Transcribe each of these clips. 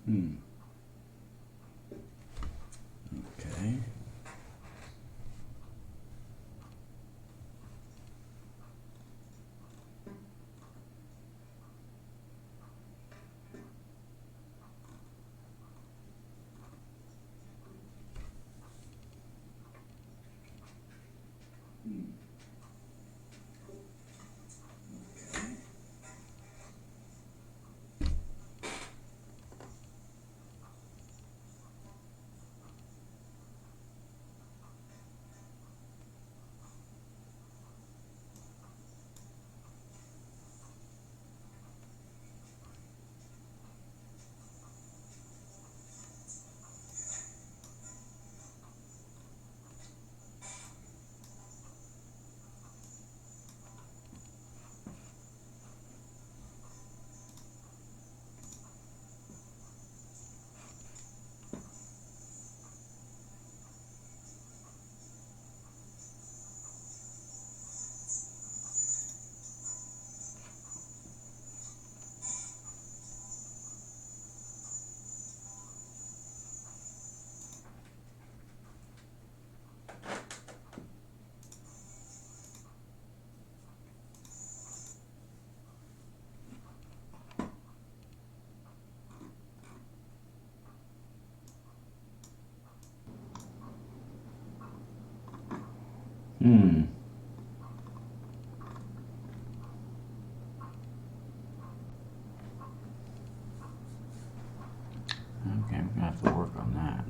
Okay. Hmm. Okay, I'm gonna have to work on that.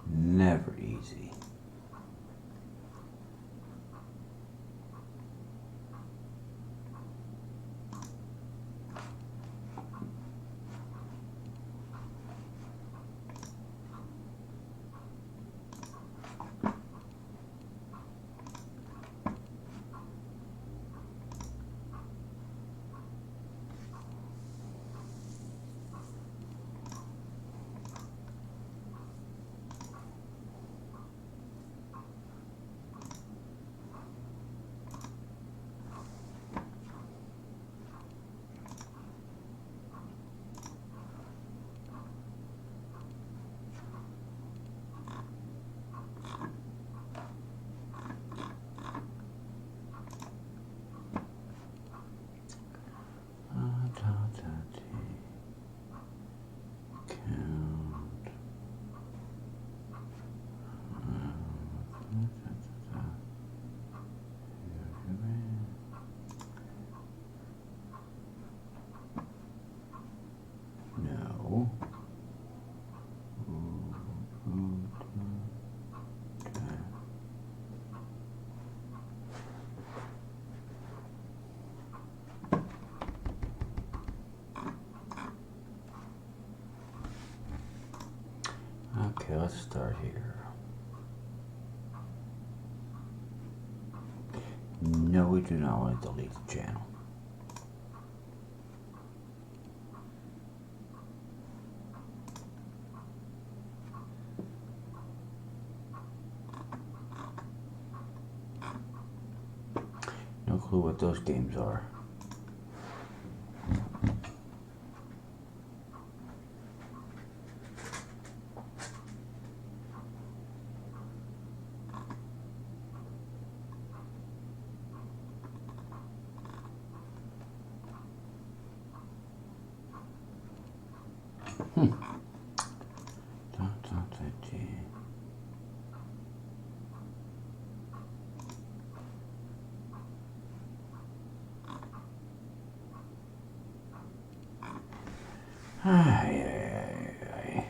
Never easy. No. Okay, let's start here. No, we do not want to delete the channel. No clue what those games are. Ay, ay, ay.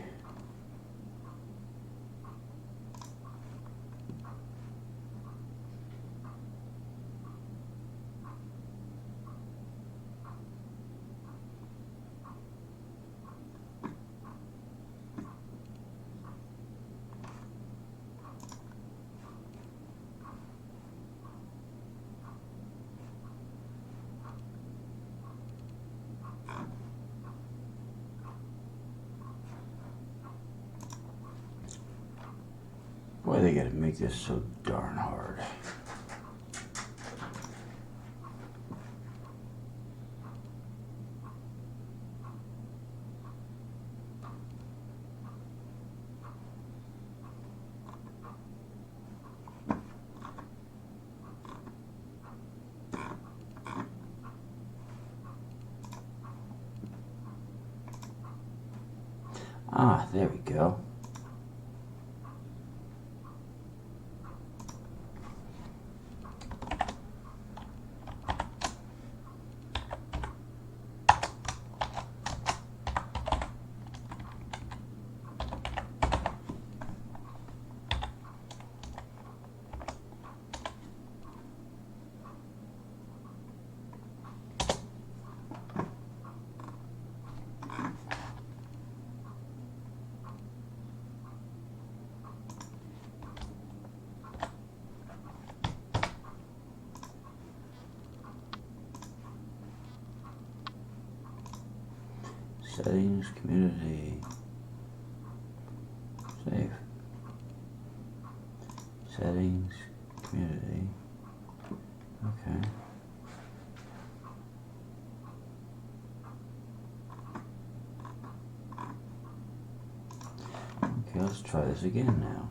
Why they gotta make this so darn hard? Ah, there we go. Settings, community, save. Settings, community. Okay. Okay, let's try this again now.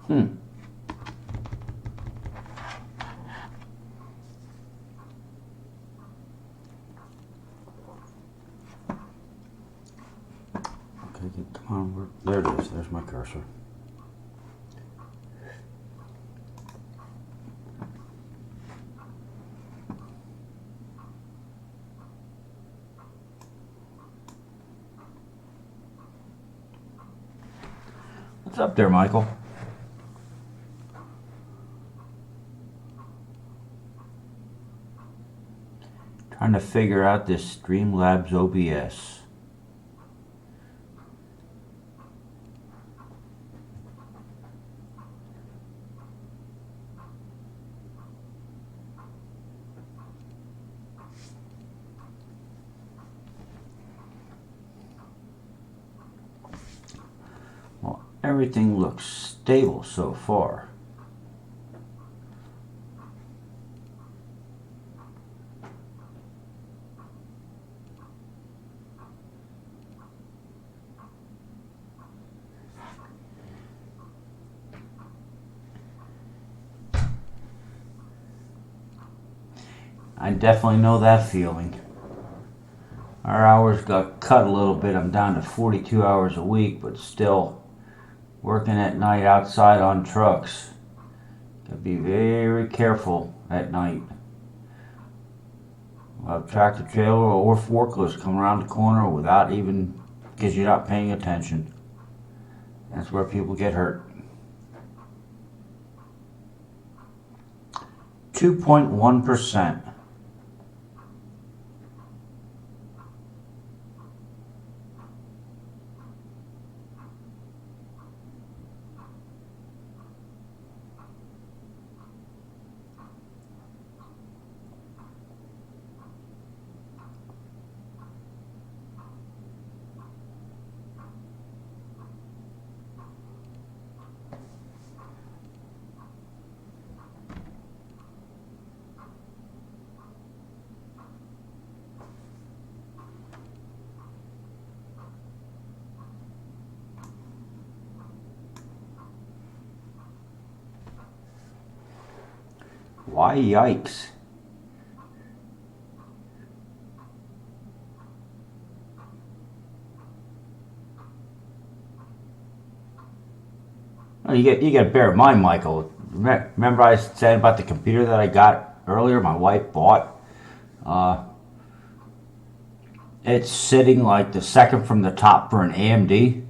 Hmm. Okay, come on. There it is. There's my cursor. What's up there, Michael? Trying to figure out this Streamlabs OBS. Well, everything looks stable so far. I definitely know that feeling. Our hours got cut a little bit. I'm down to 42 hours a week, but still working at night outside on trucks. Gotta be very careful at night. A tractor trailer or forklifts come around the corner without even, because you're not paying attention. That's where people get hurt. 2.1%. Why yikes? Well, you got to bear in mind, Michael. Remember I said about the computer that I got earlier? My wife bought. It's sitting like the second from the top for an AMD.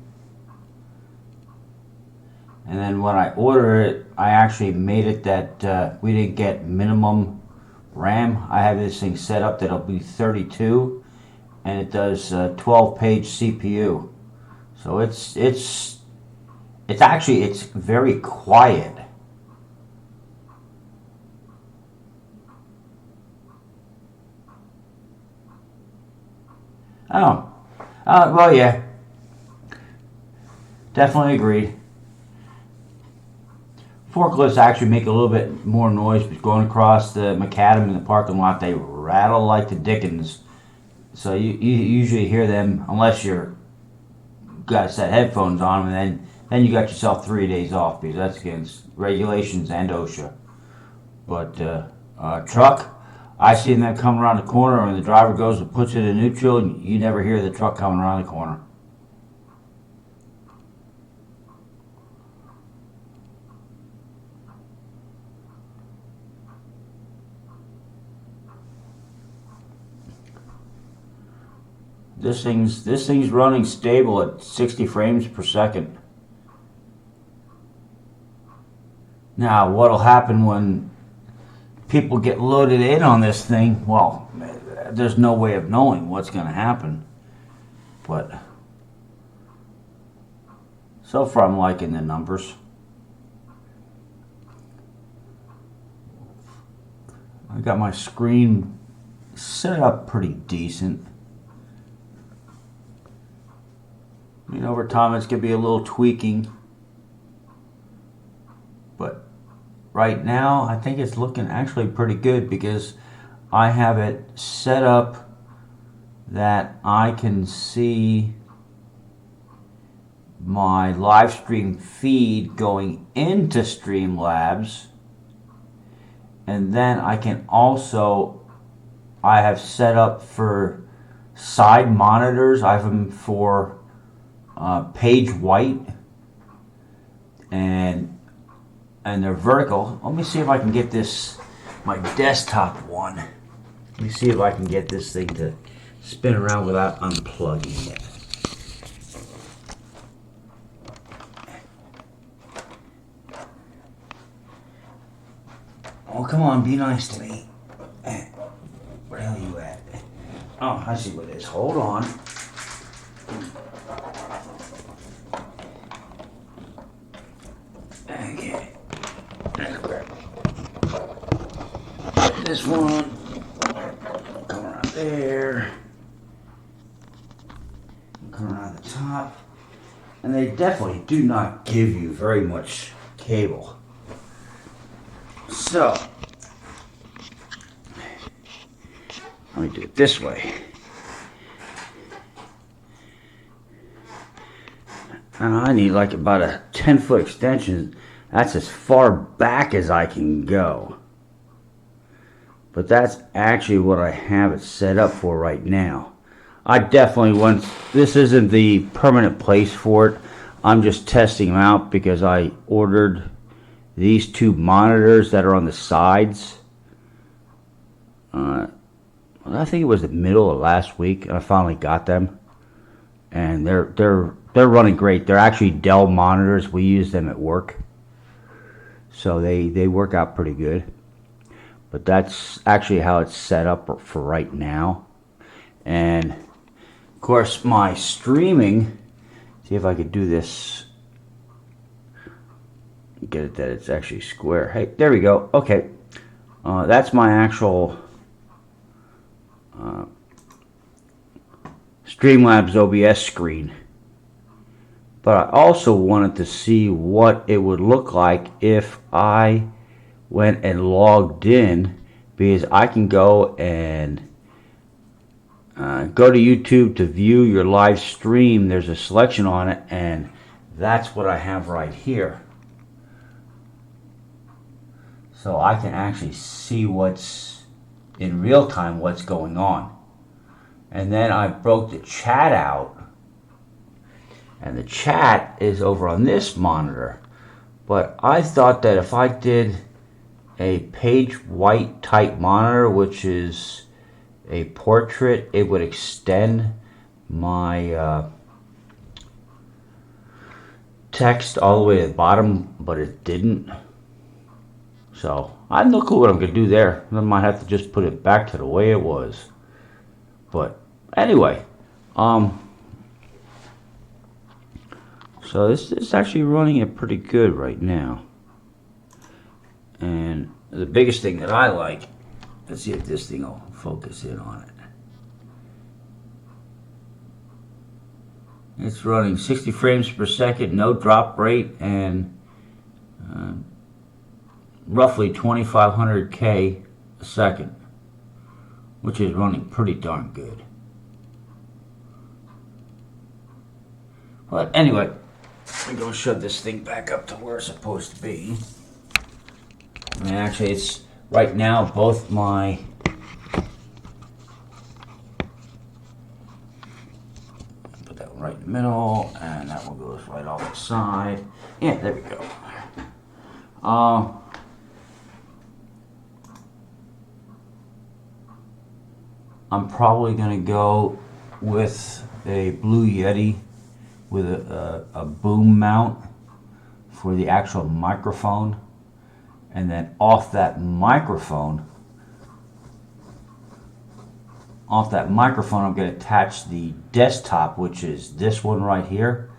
And then when I order it, I actually made it that we didn't get minimum RAM. I have this thing set up that it'll be 32, and it does 12-page CPU. So it's very quiet. Oh, well, yeah, definitely agreed. Forklifts actually make a little bit more noise, but going across the macadam in the parking lot, they rattle like the dickens. So you usually hear them unless you're got a set headphones on, and then you got yourself 3 days off because that's against regulations and OSHA. But truck, I see them come around the corner, and the driver goes and puts it in neutral, and you never hear the truck coming around the corner. This thing's running stable at 60 frames per second. Now, what'll happen when people get loaded in on this thing? Well, there's no way of knowing what's going to happen. But so far, I'm liking the numbers. I got my screen set up pretty decent. I mean, over time, it's going to be a little tweaking. But right now, I think it's looking actually pretty good because I have it set up that I can see my live stream feed going into Streamlabs, and then I have set up for side monitors. I have them for page white, and they're vertical. Let me see if I can get this, my desktop one. Let me see if I can get this thing to spin around without unplugging it. Oh, come on, be nice to me. Where the hell are you at? Oh, I see what it is. Hold on. Okay. This one. Come around there. Come around the top. And they definitely do not give you very much cable. So, let me do it this way. And I need like about a 10-foot extension. That's as far back as I can go. But that's actually what I have it set up for right now. I definitely want, this isn't the permanent place for it. I'm just testing them out because I ordered these two monitors that are on the sides. I think it was the middle of last week, and I finally got them, and they're running great. They're actually Dell monitors. We use them at work, so they work out pretty good. But that's actually how it's set up for right now. And of course, my streaming. See if I could do this. Get it that it's actually square. Hey, there we go. Okay, that's my actual Streamlabs OBS screen. But I also wanted to see what it would look like if I went and logged in, because I can go and go to YouTube to view your live stream. There's a selection on it, and that's what I have right here. So I can actually see what's in real time, what's going on. And then I broke the chat out, and the chat is over on this monitor. But I thought that if I did a page white type monitor, which is a portrait, it would extend my text all the way to the bottom, but it didn't. So I have no clue what I'm going to do there. I might have to just put it back to the way it was. But anyway, so this is actually running it pretty good right now. And the biggest thing that I like, let's see if this thing will focus in on it. It's running 60 frames per second, no drop rate, and roughly 2500K a second, which is running pretty darn good. But anyway, I'm going to shove this thing back up to where it's supposed to be. And actually, it's right now both my put that one right in the middle, and that one goes right off the side. Yeah, there we go. I'm probably going to go with a Blue Yeti with a boom mount for the actual microphone, and then off that microphone I'm going to attach the desktop, which is this one right here,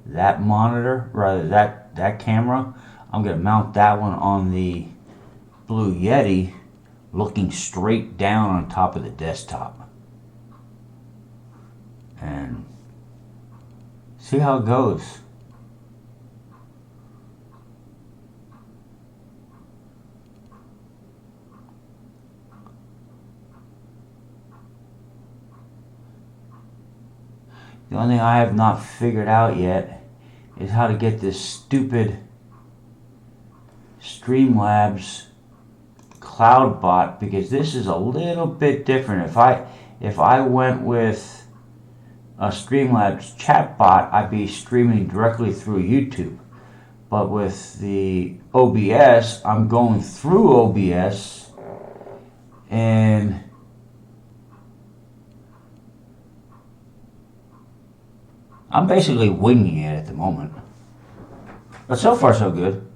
that monitor, rather that camera. I'm going to mount that one on the Blue Yeti, looking straight down on top of the desktop, and see how it goes. The only thing I have not figured out yet is how to get this stupid Streamlabs CloudBot, because this is a little bit different. If I went with a Streamlabs chatbot, I'd be streaming directly through YouTube. But with the OBS, I'm going through OBS and I'm basically winging it at the moment. But so far so good.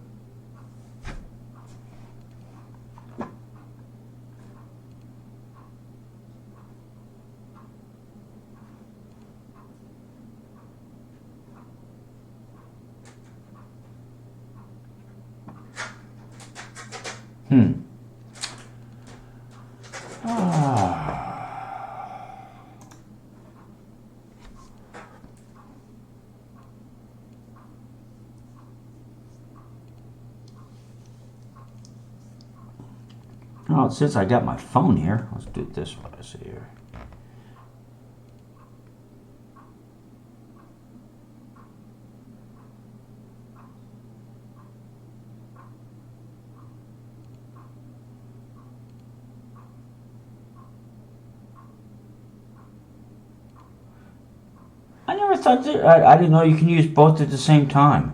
Well, since I got my phone here, let's do it this way. Let's see here. I never thought that. I didn't know you can use both at the same time.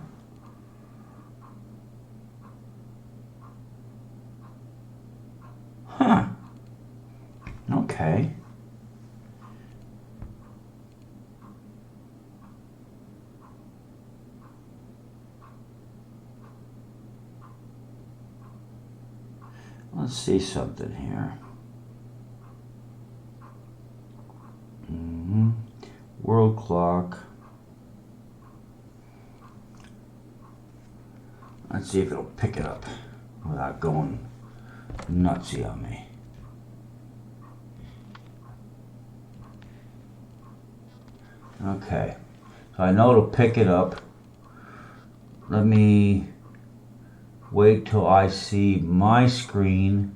Huh. Okay. Let's see something here. World clock. Let's see if it'll pick it up without going nutsy on me. Okay, so I know it'll pick it up. Let me wait till I see my screen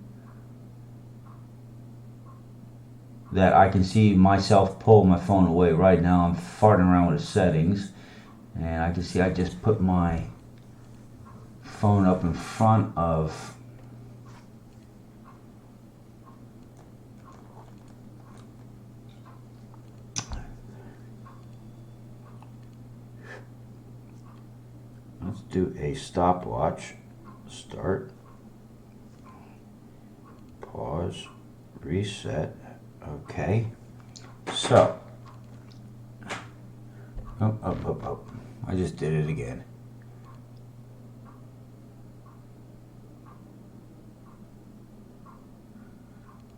that I can see myself pull my phone away. Right now I'm farting around with the settings and I can see I just put my phone up in front of let's do a stopwatch. Start, pause, reset. Okay, so oh, I just did it again.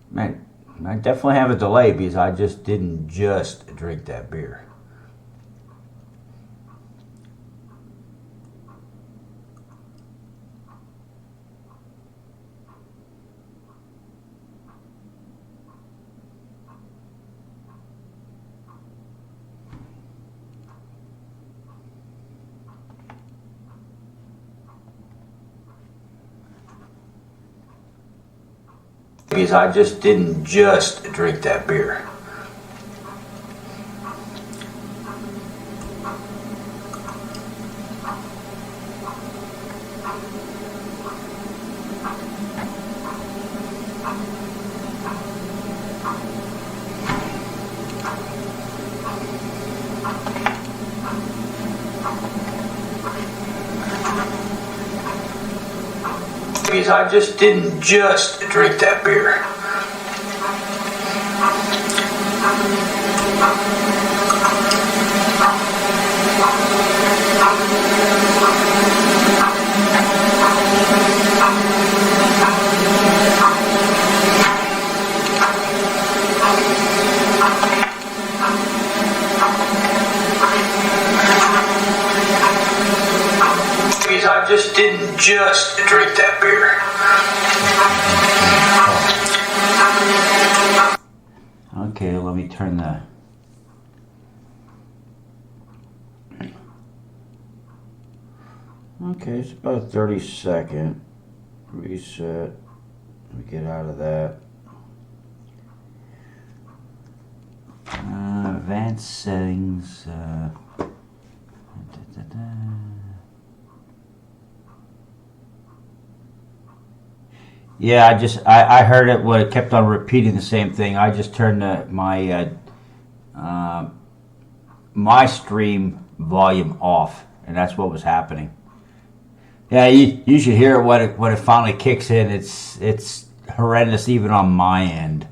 Man, I definitely have a delay because I just didn't just drink that beer. Because I just didn't just drink that beer. Because I just didn't just drink that beer. Because I just didn't just drink that beer. Okay, let me turn the okay, it's about a 30-second reset. Let me get out of that. Advanced settings. Yeah, I heard it. What it kept on repeating the same thing. I just turned uh, my stream volume off, and that's what was happening. Yeah, you should hear it when it finally kicks in. It's horrendous even on my end.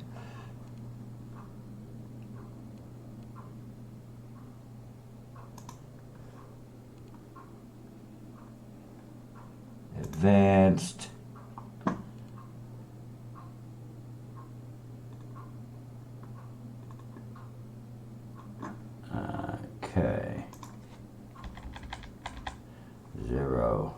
Advanced. Okay. 0.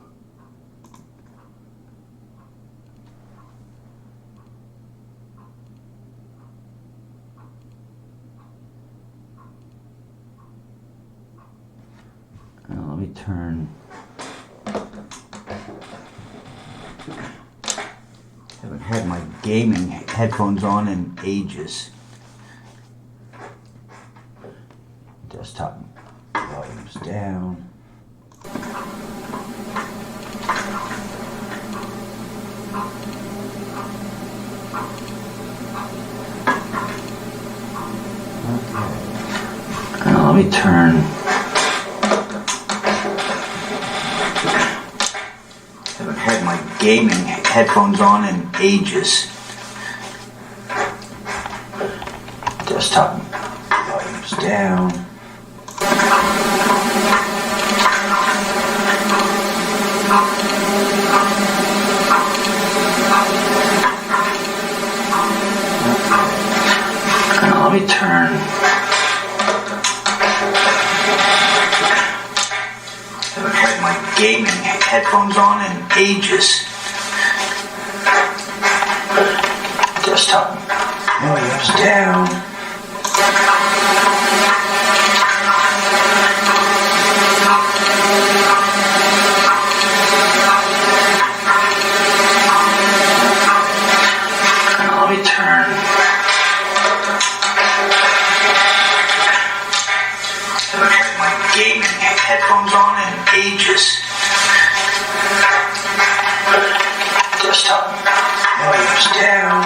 Now let me turn. Haven't had my gaming headphones on in ages. Desktop volume's down. Okay. Now let me turn. Haven't had my gaming headphones on in ages. Desktop volume's down. Now let me turn. Haven't had my gaming headphones on in ages. Desktop volume's down. Now let me turn. Haven't had my gaming headphones on in ages. Desktop volume's down.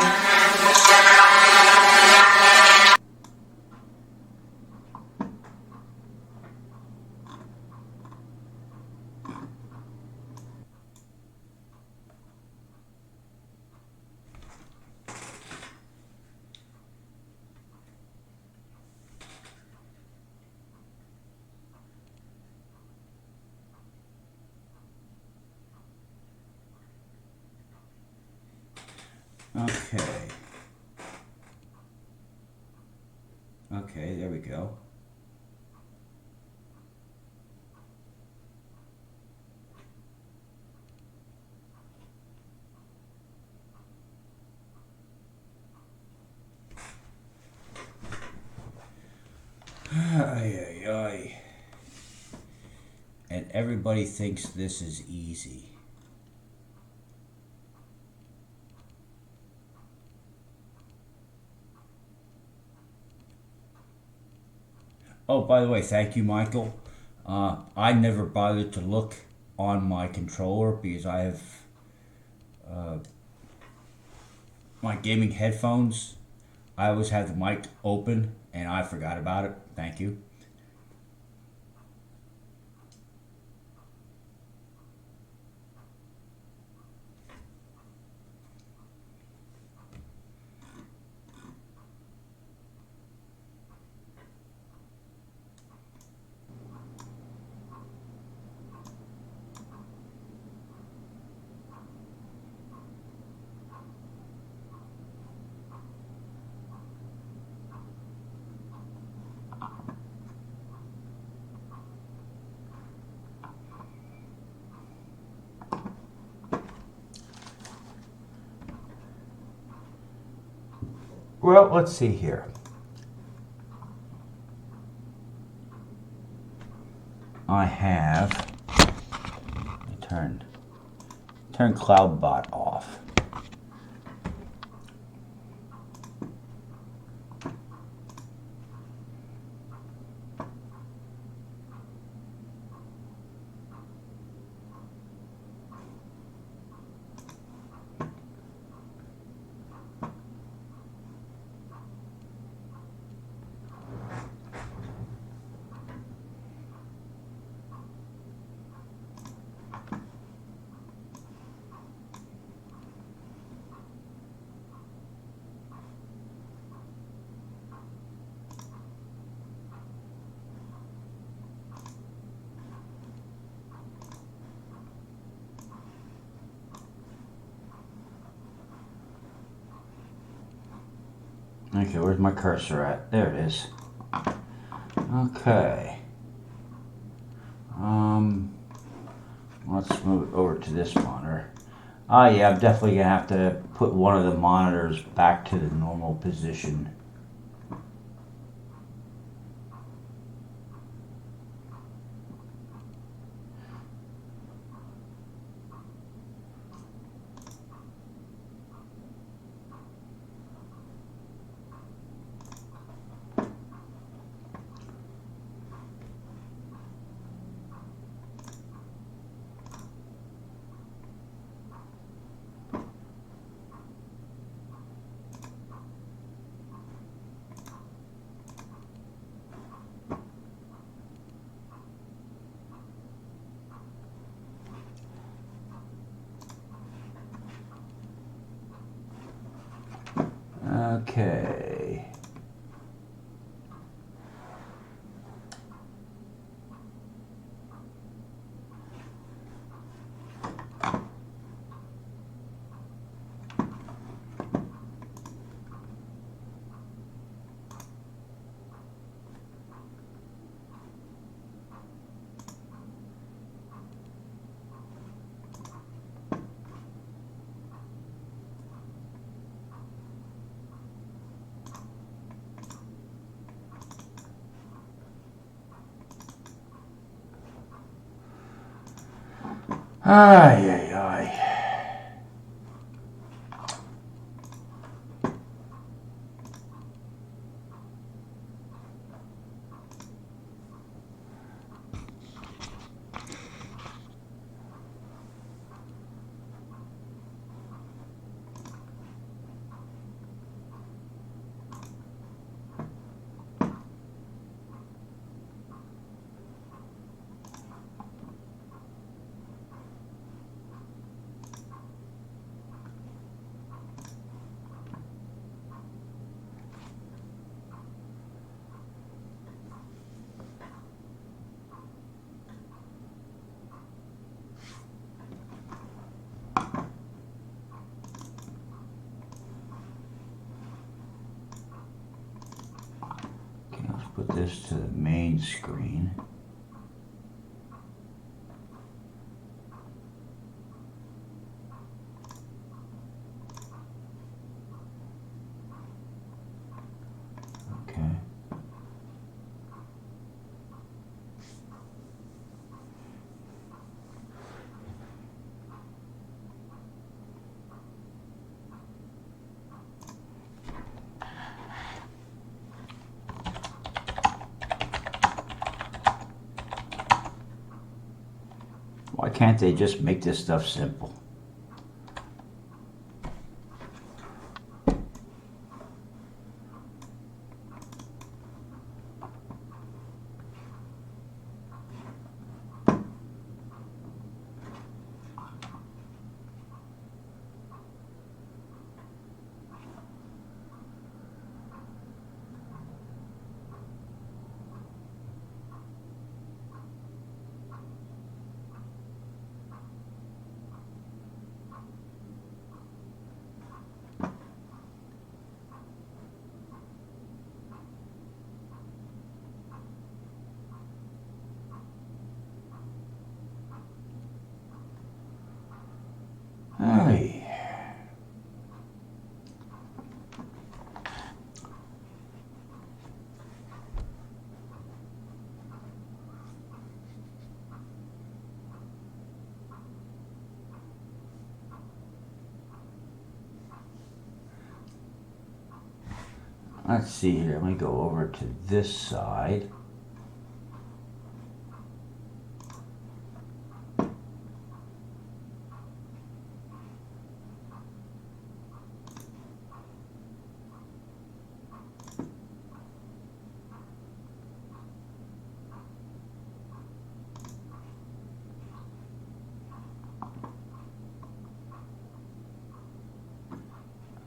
Okay. Okay, there we go. Ay, ay, ay. And everybody thinks this is easy. Oh, by the way, thank you, Michael. I never bothered to look on my controller because I have my gaming headphones. I always have the mic open and I forgot about it. Thank you. Well, let's see here. I have turn CloudBot off. Okay, where's my cursor at? There it is. Okay. Let's move over to this monitor. Yeah, I'm definitely gonna have to put one of the monitors back to the normal position. Okay. Ay, ay, ay. Okay, let's put this to the main screen. Okay. Why can't they just make this stuff simple? Ay. Let's see here. Let me go over to this side.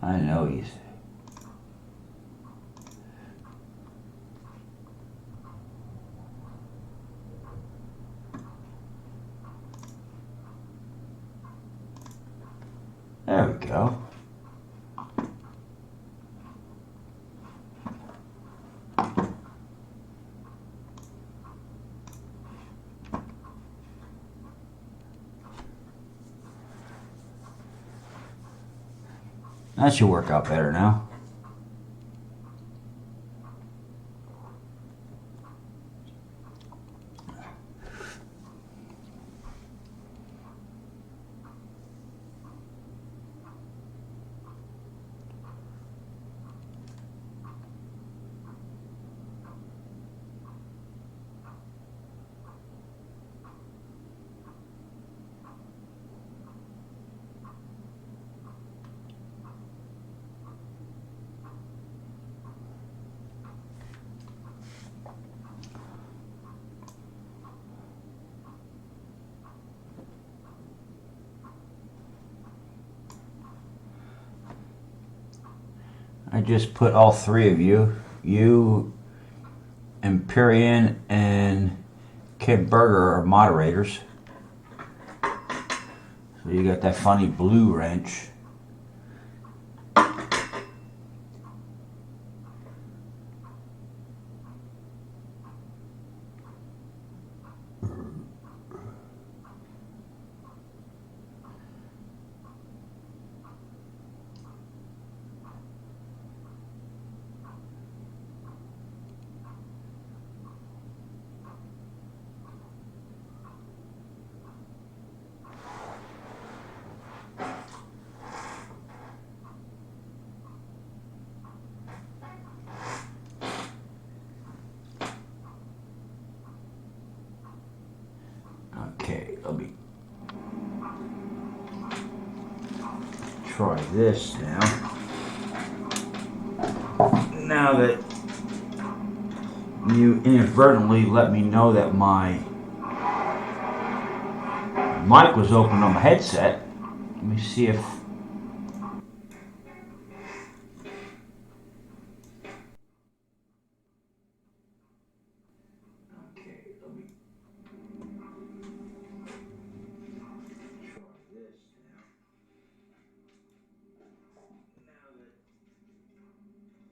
I know he's. There we go. That should work out better now. I just put all three of you, Empyrean, and Kid Burger are moderators. So you got that funny blue wrench. Okay, let me try this now. Now that you inadvertently let me know that my mic was open on my headset, let me see if... Okay, let me try this now.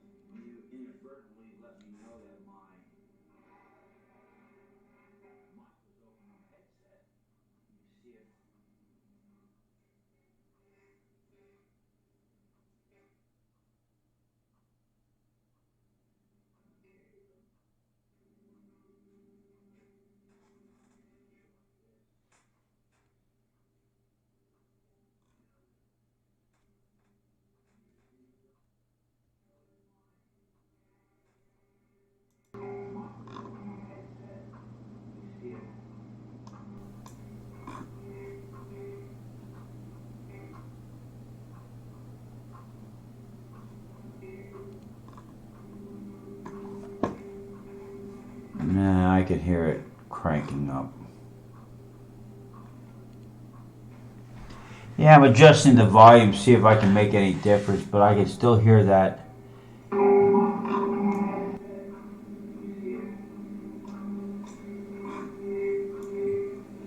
Now that you inadvertently let me know that my mic was open on my headset, let me see if... Nah, I can hear it cranking up. Yeah, I'm adjusting the volume, see if I can make any difference, but I can still hear that.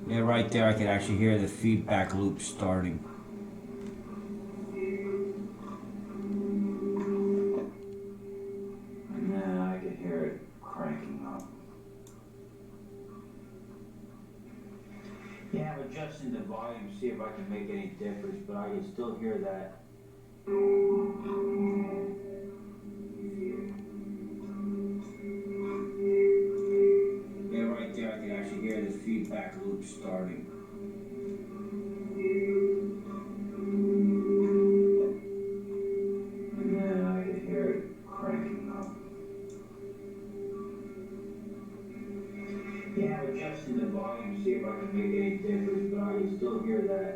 Yeah, right there I can actually hear the feedback loop starting. Nah, I can hear it cranking up. Yeah, I'm adjusting the volume, see if I can make any difference, but I can still hear that. Yeah, right there I can actually hear the feedback loop starting. Yeah, I can hear it cranking up. Yeah, I'm adjusting the volume, see if I can make any difference, but I can still hear that.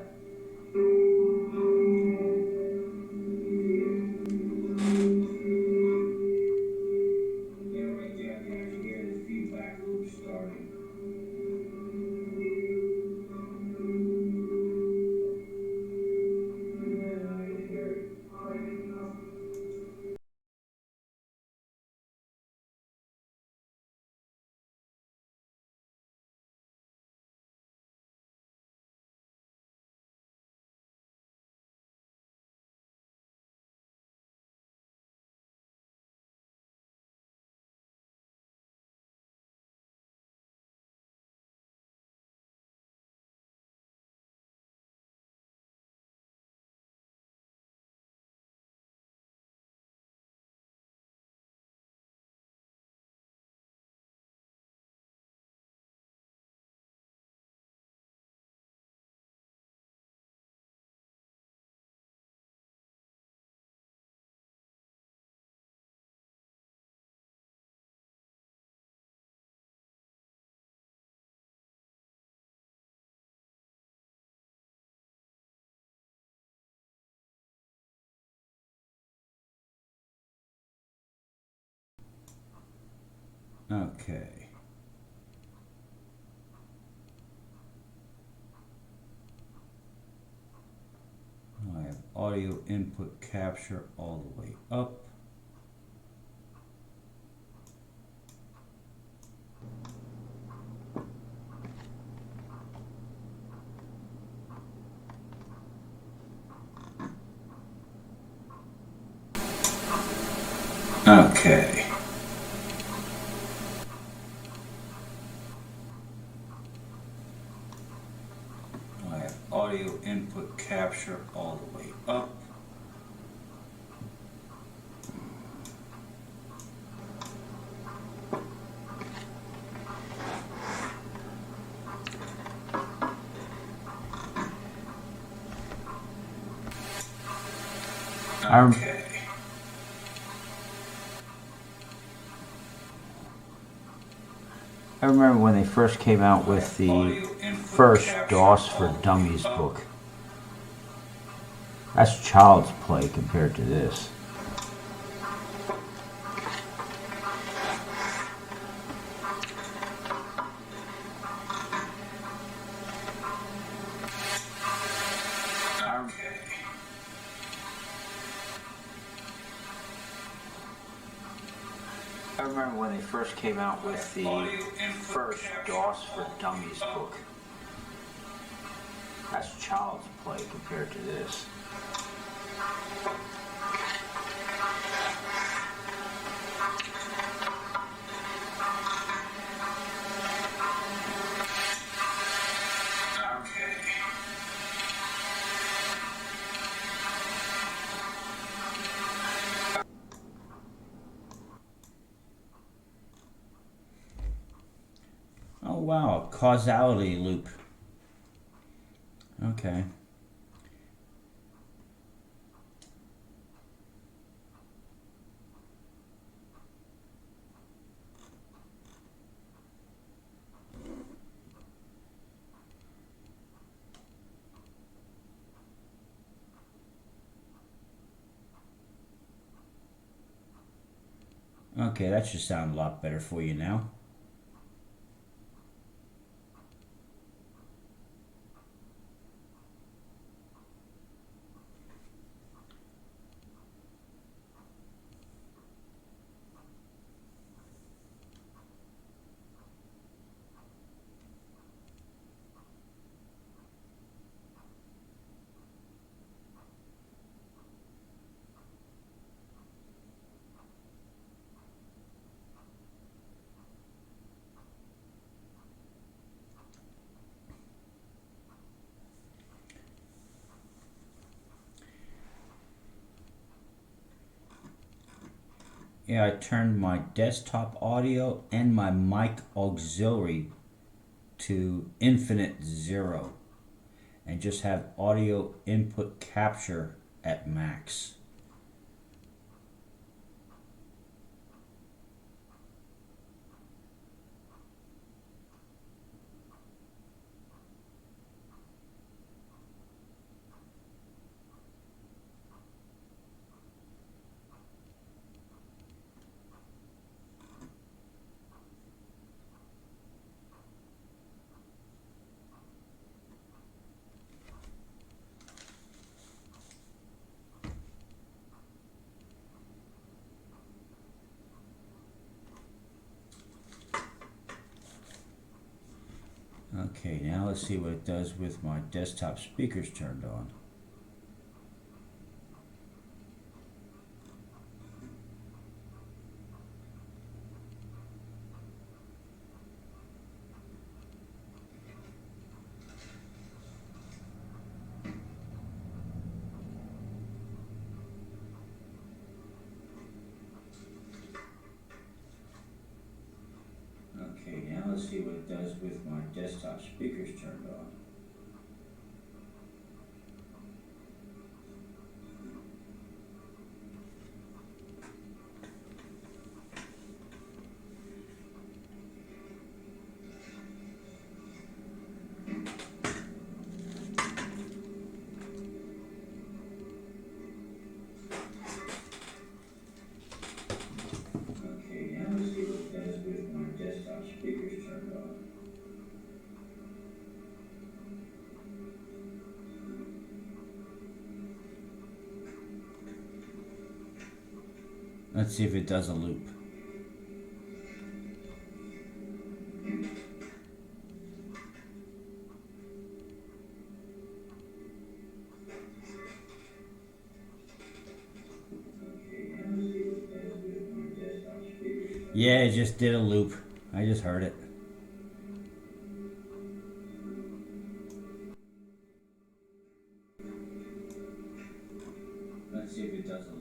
Yeah, right there I can actually hear the feedback loop starting. Okay. I have audio input capture all the way up. Okay. I have audio input capture all the way up. Okay. I remember when they first came out with the first DOS for Dummies book. That's child's play compared to this. I remember when they first came out with the first DOS for Dummies book. That's child's play compared to this. Oh wow, causality loop. Okay. Okay, that should sound a lot better for you now. Yeah, I turned my desktop audio and my mic auxiliary to infinite 0 and just have audio input capture at max. Okay, now let's see what it does with my desktop speakers turned on. Okay, now let's see what it does with my desktop speakers turned on. Okay, now let's see what it does with my Let's see if it does a loop. Yeah, it just did a loop. I just heard it. Let's see if it does a loop.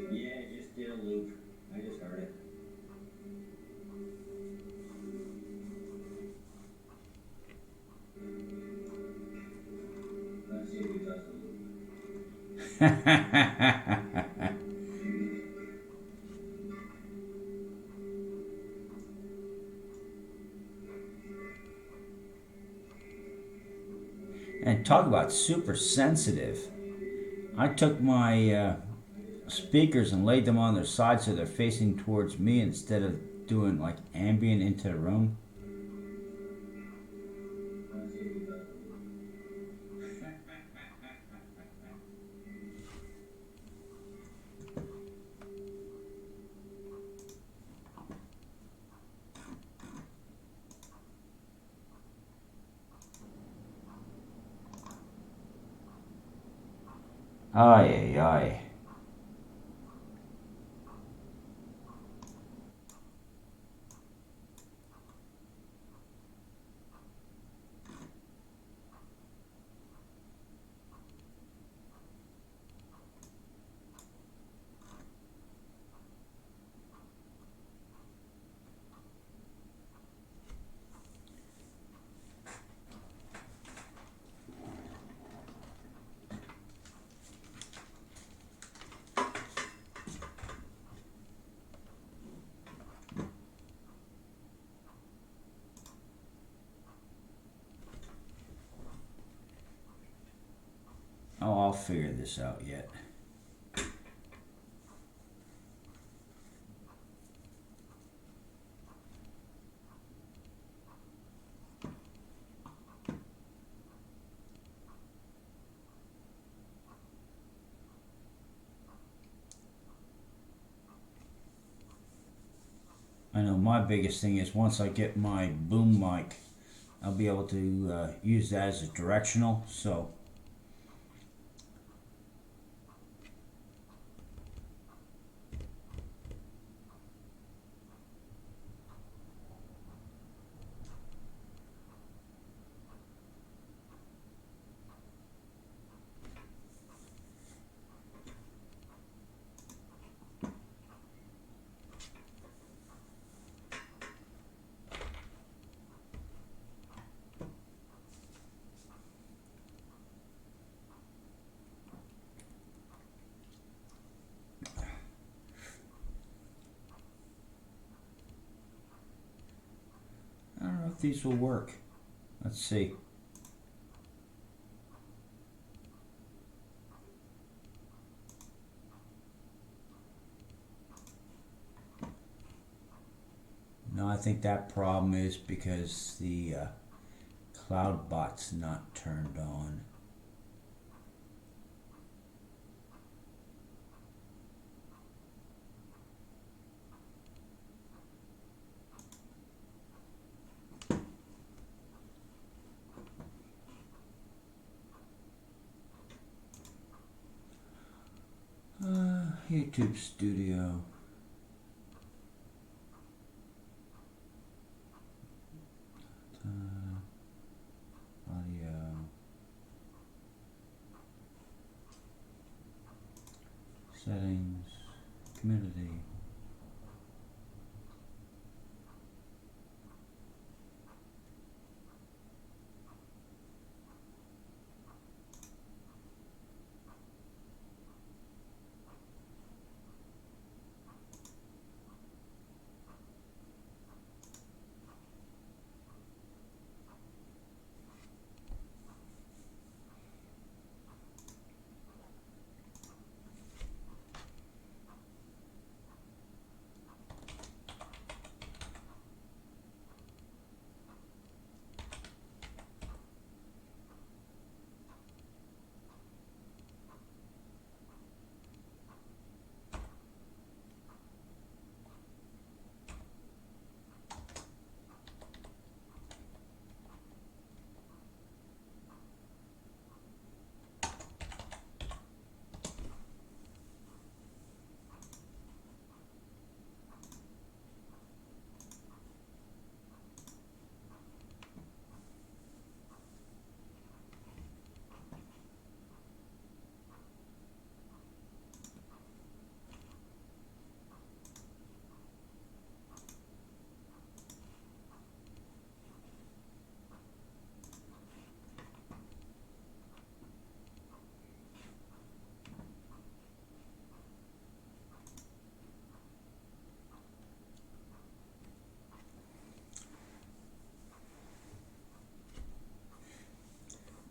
Yeah, it just did a loop. I just heard it. Let's see if it does a loop. And talk about super sensitive. I took my speakers and laid them on their side so they're facing towards me instead of doing like ambient into the room. Ay, ay, ay. Oh, I'll figure this out yet. I know my biggest thing is once I get my boom mic, I'll be able to use that as a directional. So I don't know if these will work. Let's see. No, I think that problem is because the cloud bot's not turned on. YouTube Studio. Audio. Settings. Community.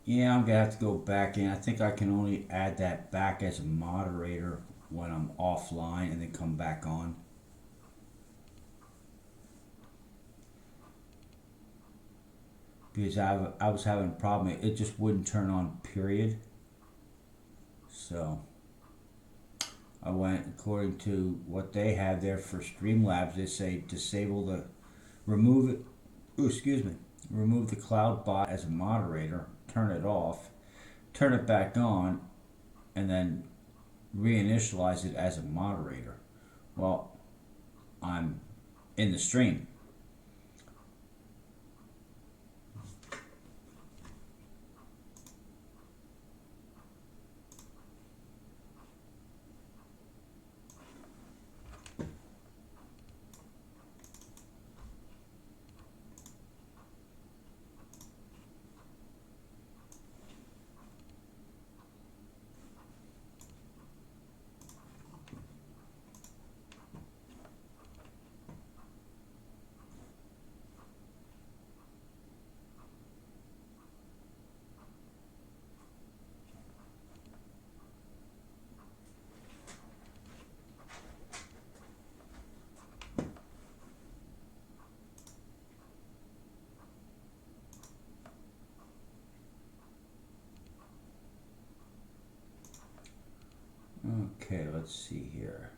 Yeah, I'm gonna have to go back in. I think I can only add that back as a moderator when I'm offline and then come back on. Because I was having a problem. It just wouldn't turn on, period. So I went according to what they have there for Streamlabs. They say disable the, remove it, ooh, excuse me, remove the cloud bot as a moderator, turn it off, turn it back on, and then reinitialize it as a moderator. Well, I'm in the stream. Okay, let's see here.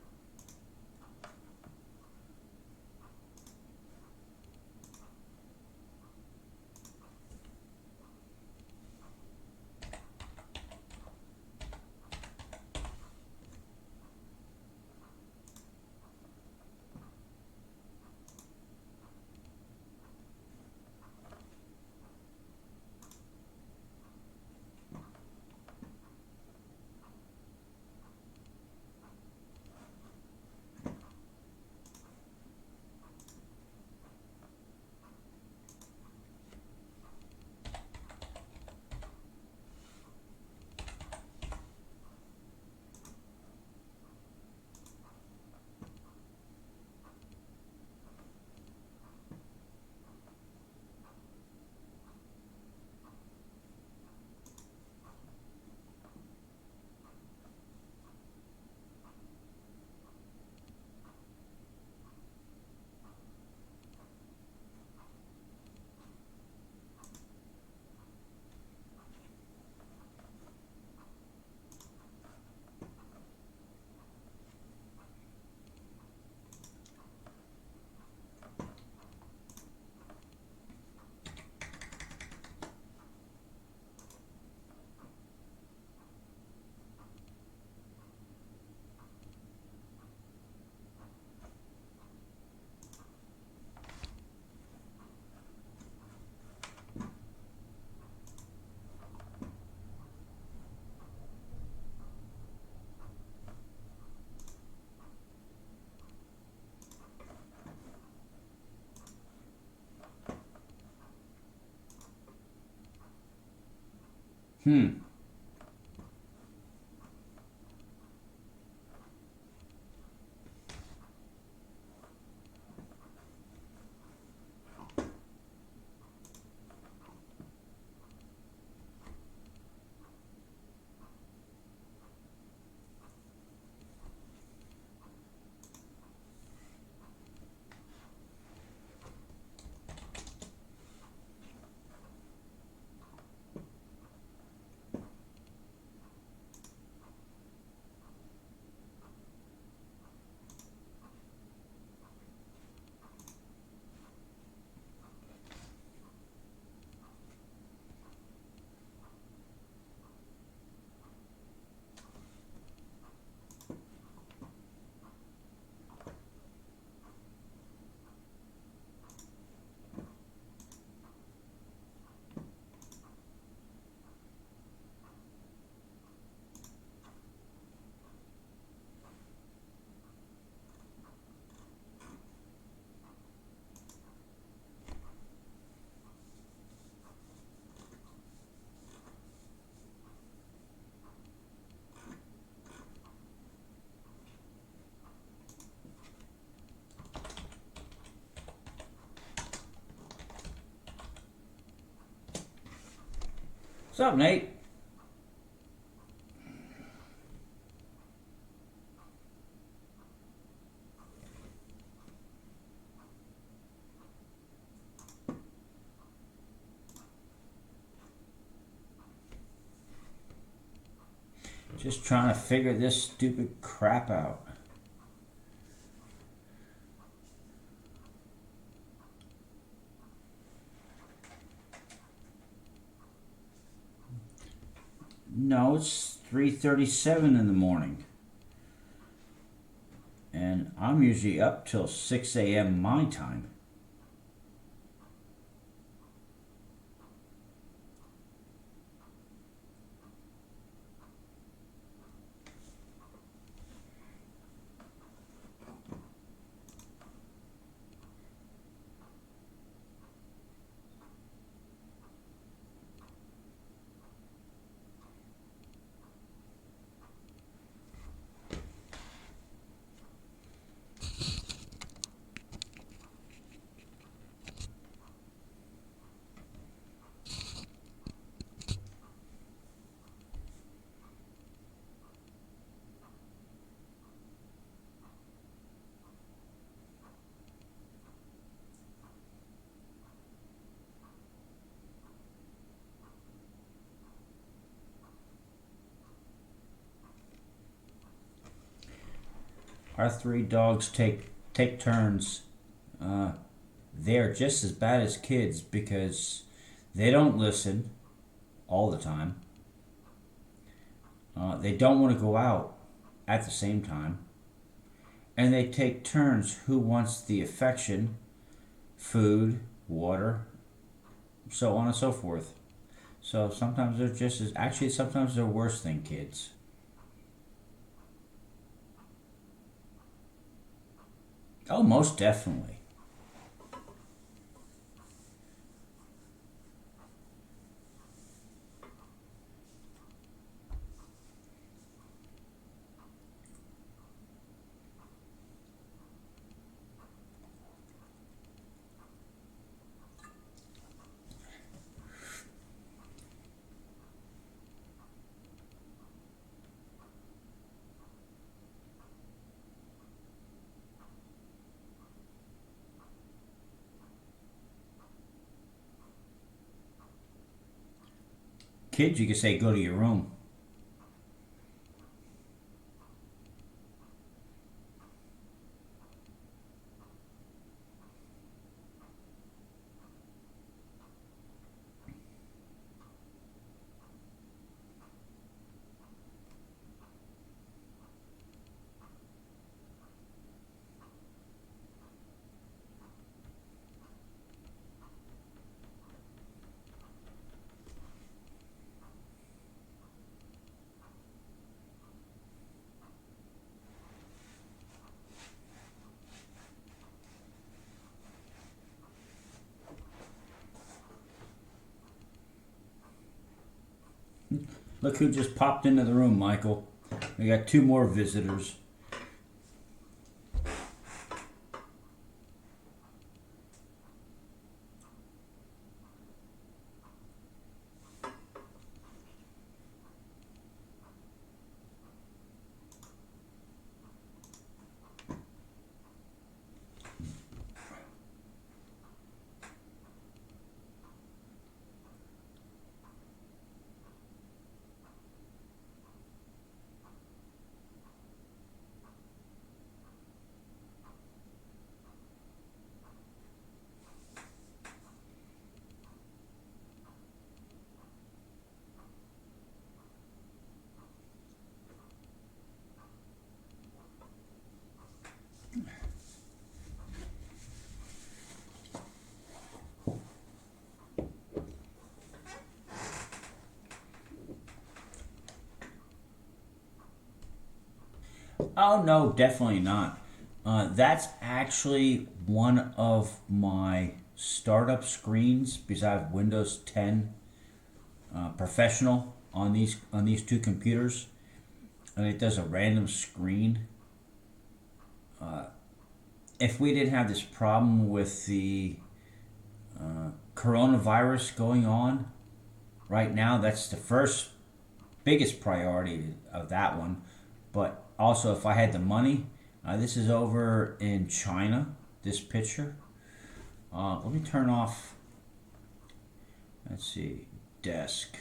Hmm. What's up, Nate? Just trying to figure this stupid crap out. No, it's 3:37 in the morning. And I'm usually up till 6 a.m. my time. Our three dogs take turns. They're just as bad as kids because they don't listen all the time. They don't want to go out at the same time. And they take turns who wants the affection, food, water, so on and so forth. So sometimes they're just as, actually, sometimes they're worse than kids. Oh, most definitely. Kids, you could say, go to your room. Look who just popped into the room, Michael. We got two more visitors. Oh no, definitely not. That's actually one of my startup screens because I have Windows 10 Professional on these two computers, and it does a random screen. If we didn't have this problem with the coronavirus going on, right now, that's the first biggest priority of that one. But also, if I had the money, this is over in China. This picture. Let me turn off. Let's see, desk.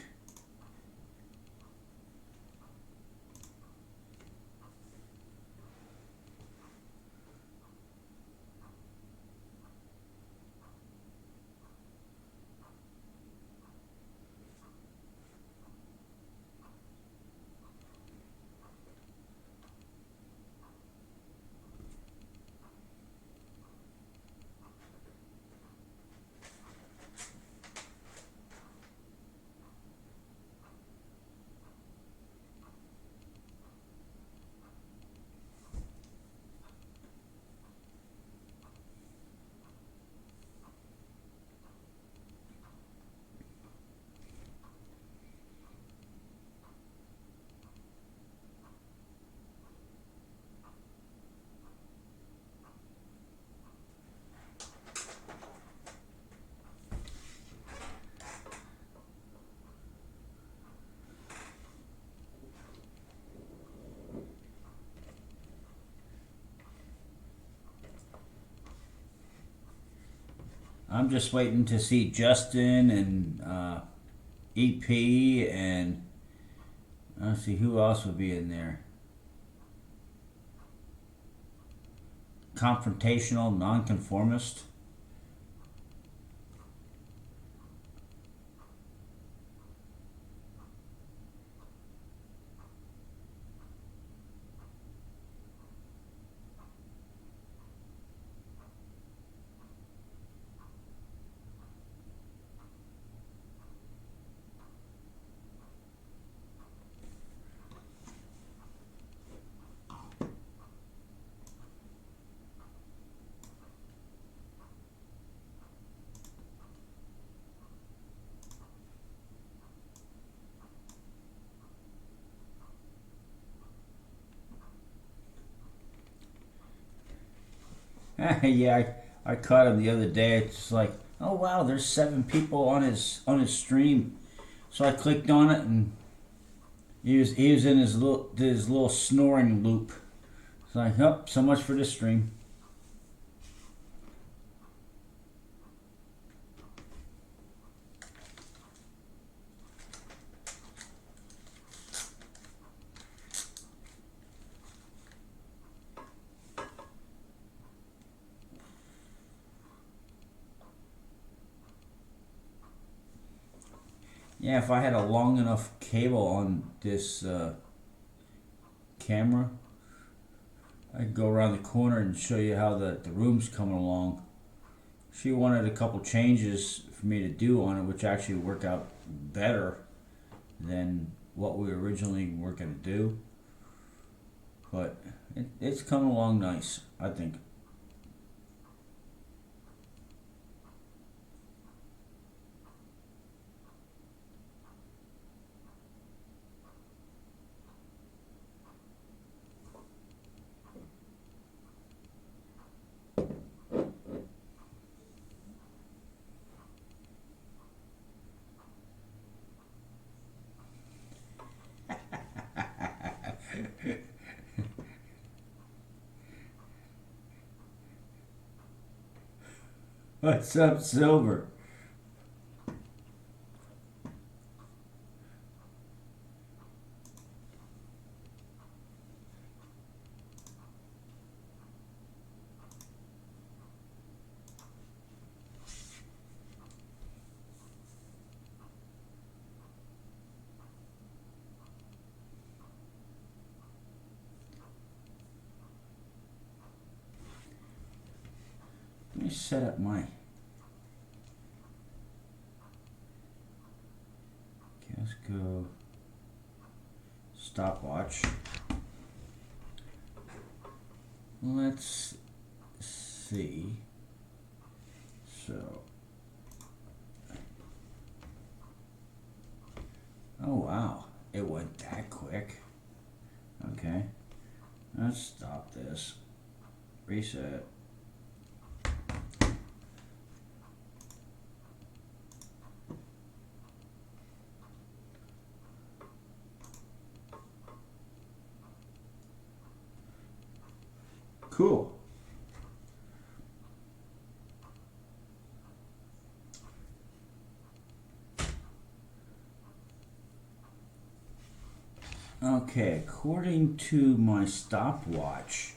I'm just waiting to see Justin and EP and let's see who else would be in there. Confrontational, nonconformist. Yeah, I caught him the other day. It's like, oh wow, there's 7 people on his stream. So I clicked on it, and he was in his little snoring loop. It's like, oh, so much for this stream. Yeah, if I had a long enough cable on this camera, I could go around the corner and show you how the room's coming along. She wanted a couple changes for me to do on it, which actually work out better than what we originally were going to do. But it's coming along nice, I think. What's up, Silver? Let me set up my Casco stopwatch. Let's see. So, oh wow, it went that quick. Okay, let's stop this. Reset. Cool. Okay, according to my stopwatch,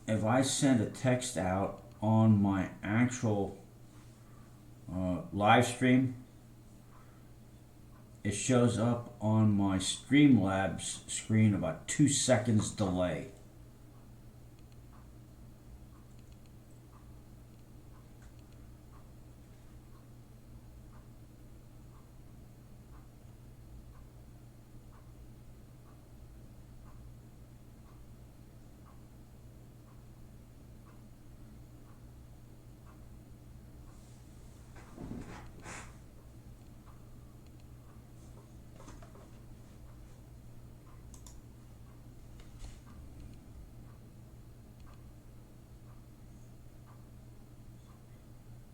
if I send a text out on my actual live stream, it shows up on my Streamlabs screen about 2 seconds delay.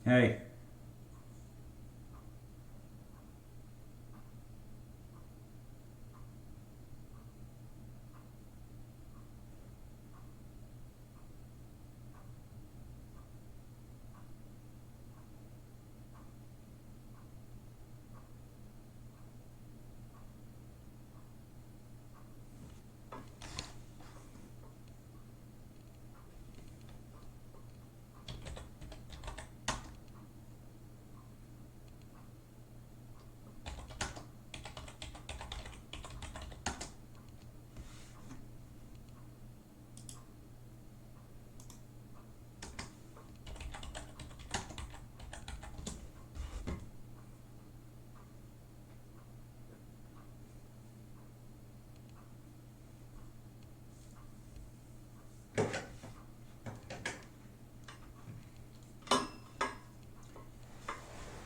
Hey.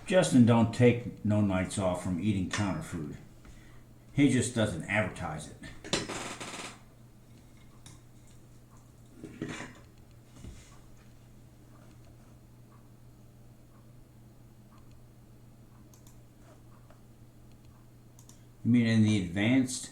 Justin don't take no nights off from eating counter food. He just doesn't advertise it. You mean in the advanced?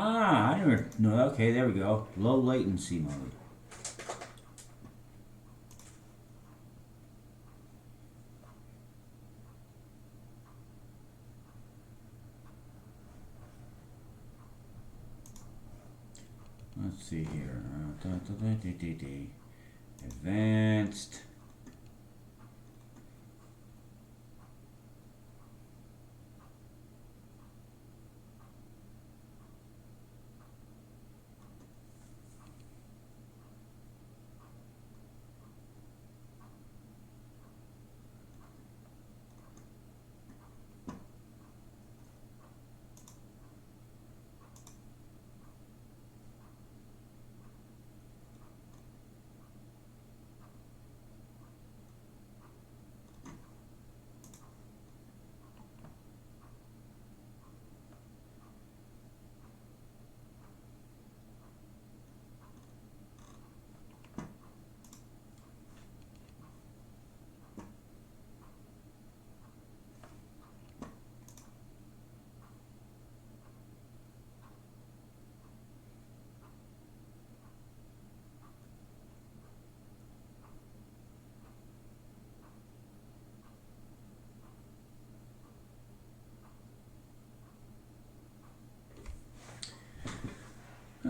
Ah, I never know. Okay, there we go. Low latency mode. Let's see here. Advanced.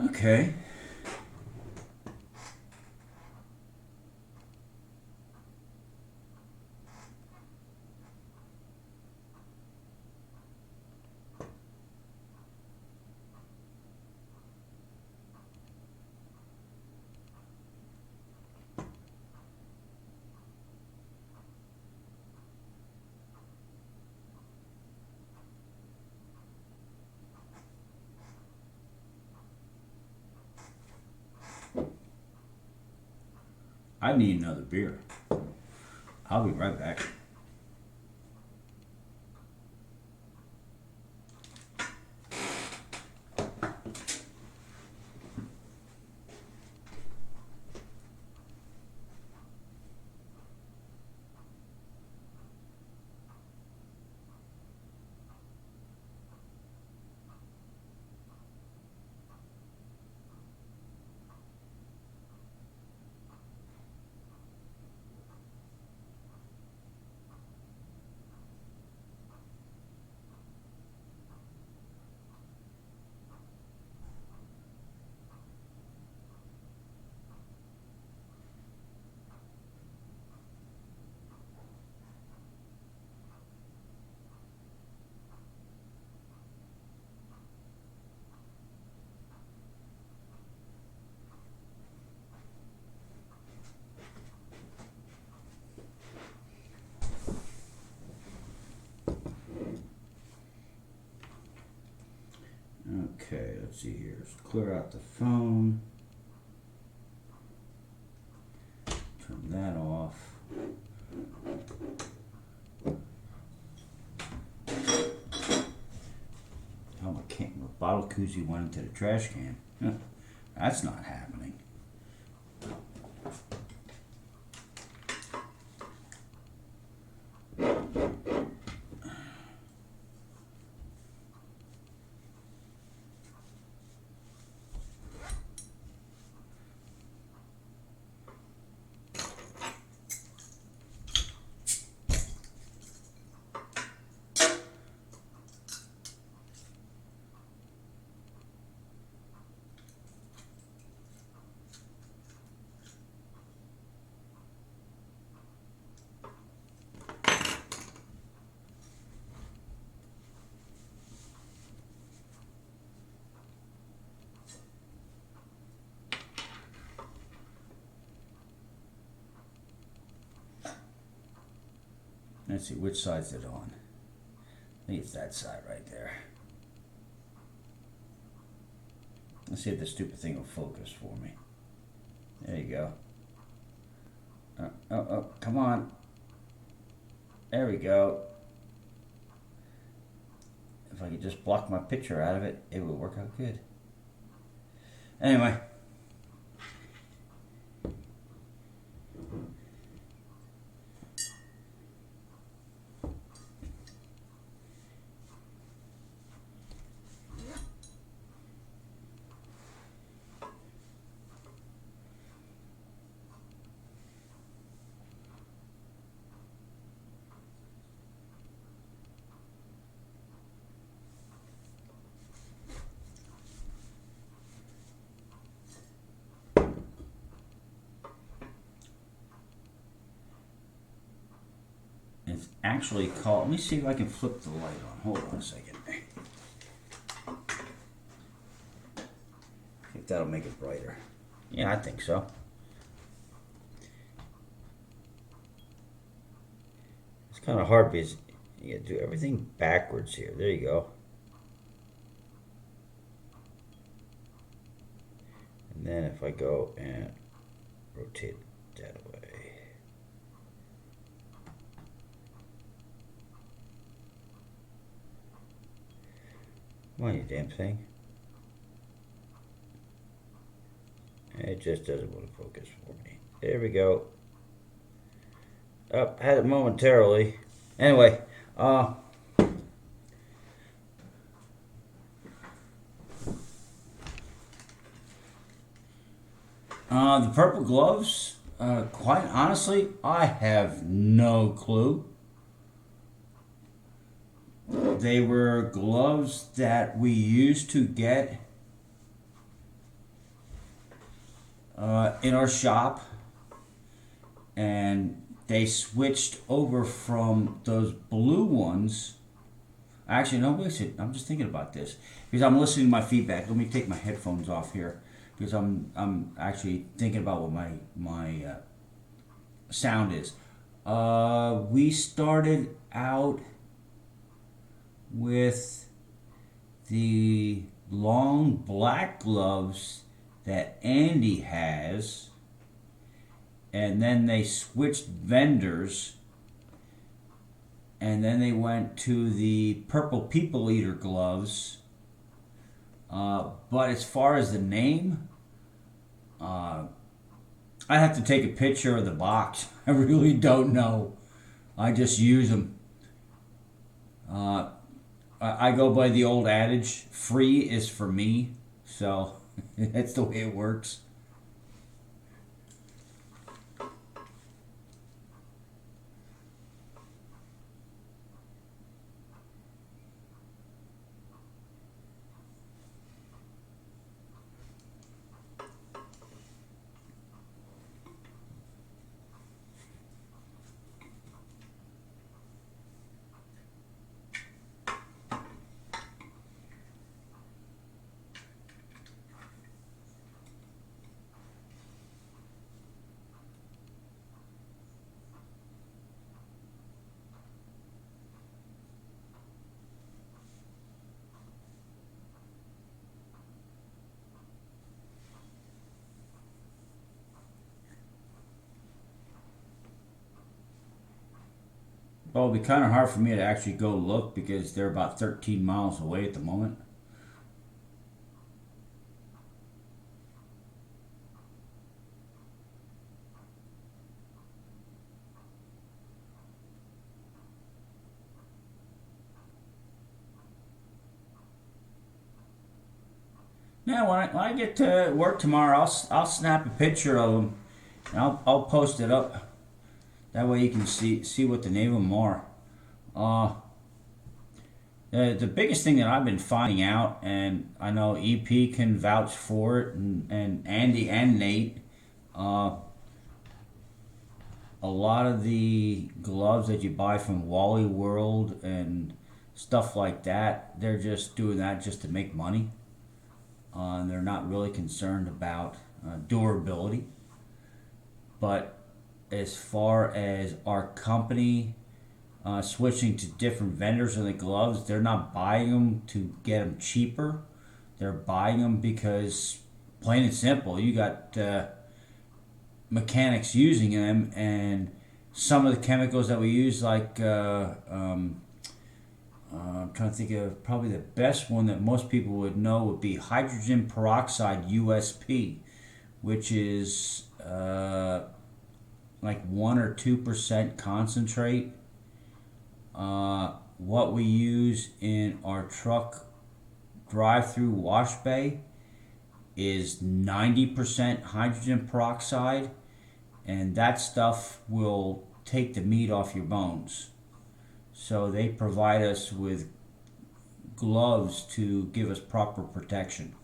Okay. I need another beer. I'll be right back. let's see here. Let's clear out the phone. Turn that off. Oh, my bottle koozie went into the trash can. That's not happening. Let's see, which side's it on? I think it's that side right there. Let's see if this stupid thing will focus for me. There you go. Oh, come on. There we go. If I could just block my picture out of it, it would work out good. Anyway. It's actually called, let me see if I can flip the light on. Hold on a second. If that'll make it brighter. Yeah, I think so. It's kind of hard because you gotta do everything backwards here. There you go. And then if I go and rotate that away. Come on, you damn thing. It just doesn't want to focus for me. There we go. Oh, had it momentarily. Anyway, the purple gloves, quite honestly, I have no clue. They were gloves that we used to get in our shop, and they switched over from those blue ones. Actually, no, wait, I'm just thinking about this because I'm listening to my feedback. Let me take my headphones off here because I'm actually thinking about what my sound is. We started out with the long black gloves that Andy has, and then they switched vendors, and then they went to the purple people eater gloves. But as far as the name, I have to take a picture of the box. I really don't know. I just use them. I go by the old adage, free is for me, so that's the way it works. Well, it'll be kind of hard for me to actually go look because they're about 13 miles away at the moment. Now, when I get to work tomorrow, I'll snap a picture of them and I'll post it up. That way you can see what the name of them are. Uh, the biggest thing that I've been finding out, and I know EP can vouch for it, and Andy and Nate, uh, a lot of the gloves that you buy from Wally World and stuff like that, they're just doing that just to make money. And they're not really concerned about durability. But as far as our company switching to different vendors in the gloves, they're not buying them to get them cheaper. They're buying them because, plain and simple, you got mechanics using them, and some of the chemicals that we use, like I'm trying to think of probably the best one that most people would know would be hydrogen peroxide USP, which is like 1 or 2% concentrate. What we use in our truck drive-through wash bay is 90% hydrogen peroxide, and that stuff will take the meat off your bones. So they provide us with gloves to give us proper protection.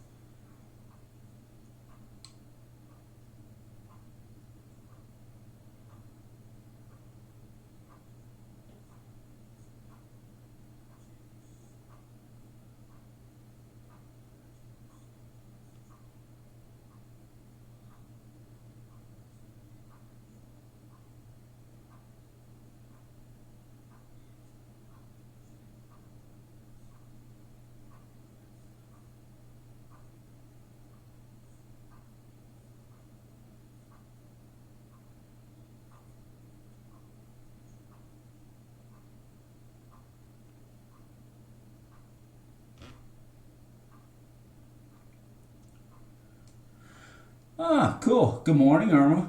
Ah, cool. Good morning, Irma.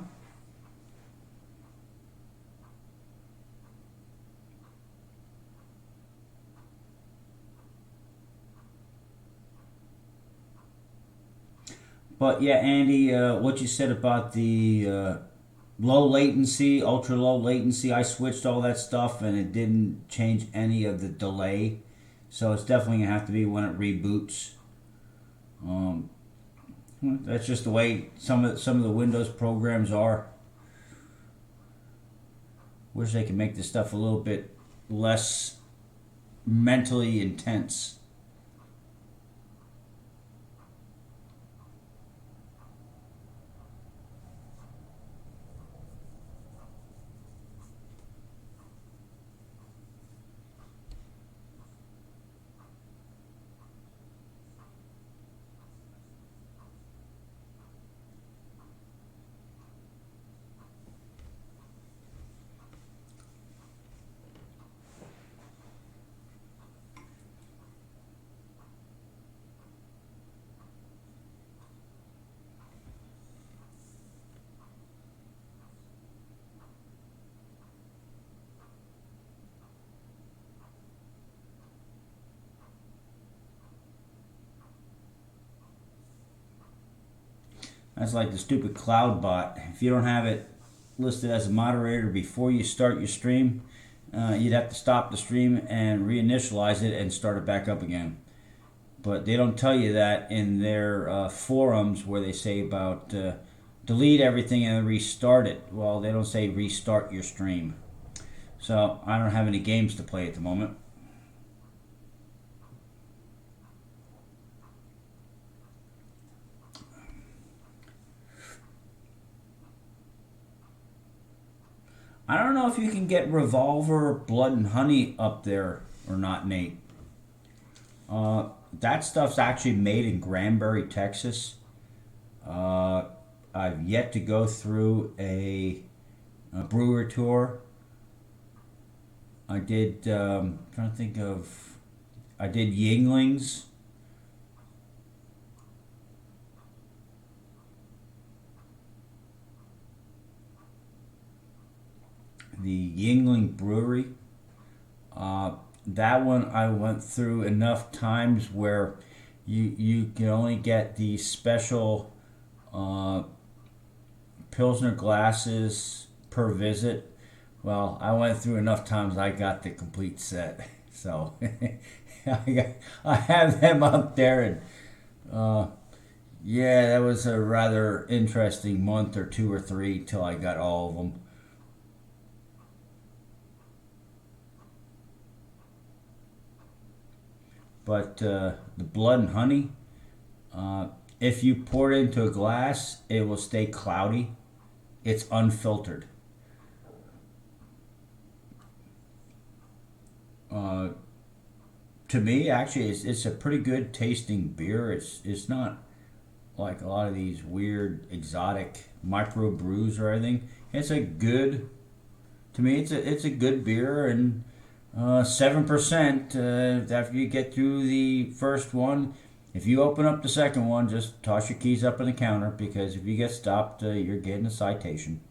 But yeah, Andy, what you said about the low latency, ultra low latency, I switched all that stuff and it didn't change any of the delay. So it's definitely gonna have to be when it reboots. Um, that's just the way some of the Windows programs are. Wish they could make this stuff a little bit less mentally intense. That's like the stupid cloud bot. If you don't have it listed as a moderator before you start your stream, you'd have to stop the stream and reinitialize it and start it back up again. But they don't tell you that in their forums where they say about delete everything and restart it. Well, they don't say restart your stream. So I don't have any games to play at the moment. I don't know if you can get Revolver, Blood and Honey up there or not, Nate. That stuff's actually made in Granbury, Texas. Uh, I've yet to go through a brewer tour. I did. Trying to think of. I did Yinglings. The Yingling Brewery. That one I went through enough times where you can only get the special uh, Pilsner glasses per visit. Well, I went through enough times I got the complete set. So I have them up there, and uh, yeah, that was a rather interesting month or two or three till I got all of them. But the blood and honey, uh, if you pour it into a glass, it will stay cloudy. It's unfiltered. Uh, to me, actually, it's a pretty good tasting beer. It's not like a lot of these weird exotic micro brews or anything. It's a good to me. It's a good beer, and 7%. After you get through the first one, if you open up the second one, just toss your keys up on the counter because if you get stopped, you're getting a citation.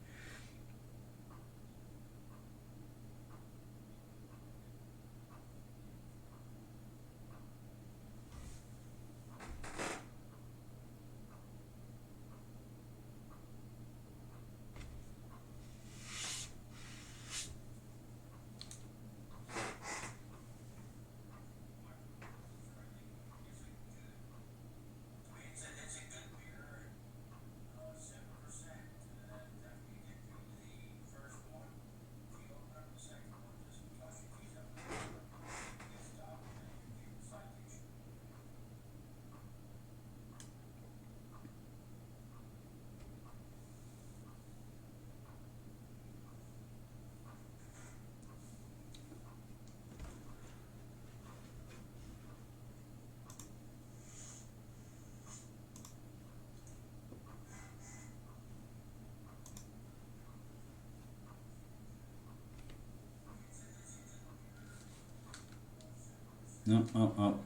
No,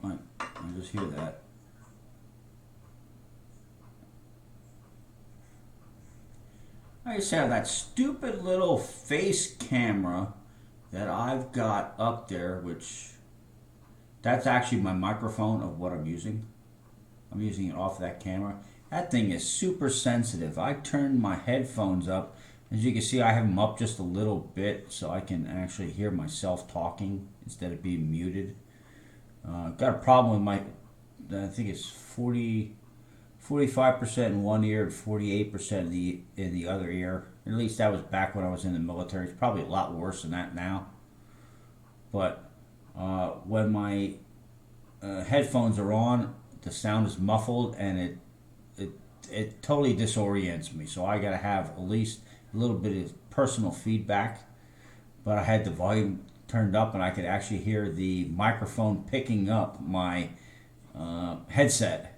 I just hear that. I just have that stupid little face camera that I've got up there, which that's actually my microphone of what I'm using. I'm using it off that camera. That thing is super sensitive. I turned my headphones up. As you can see, I have them up just a little bit so I can actually hear myself talking instead of being muted. Got a problem with my, I think it's 45% in one ear and 48% in the other ear. At least that was back when I was in the military. It's probably a lot worse than that now. But when my headphones are on, the sound is muffled and it it totally disorients me. So I got to have at least a little bit of personal feedback. But I had the volume turned up and I could actually hear the microphone picking up my headset.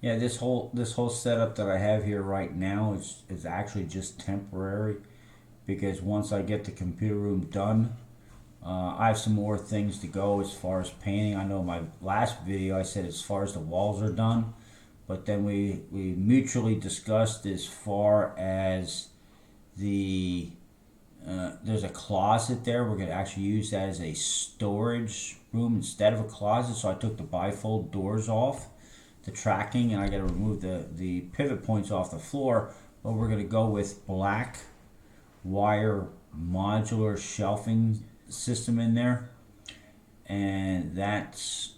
Yeah, this whole setup that I have here right now is actually just temporary because once I get the computer room done, I have some more things to go as far as painting. I know my last video I said as far as the walls are done, but then we mutually discussed as far as the there's a closet there. We're going to actually use that as a storage room instead of a closet. So I took the bifold doors off, the tracking, and I got to remove the pivot points off the floor. But we're going to go with black wire modular shelving system in there, and that's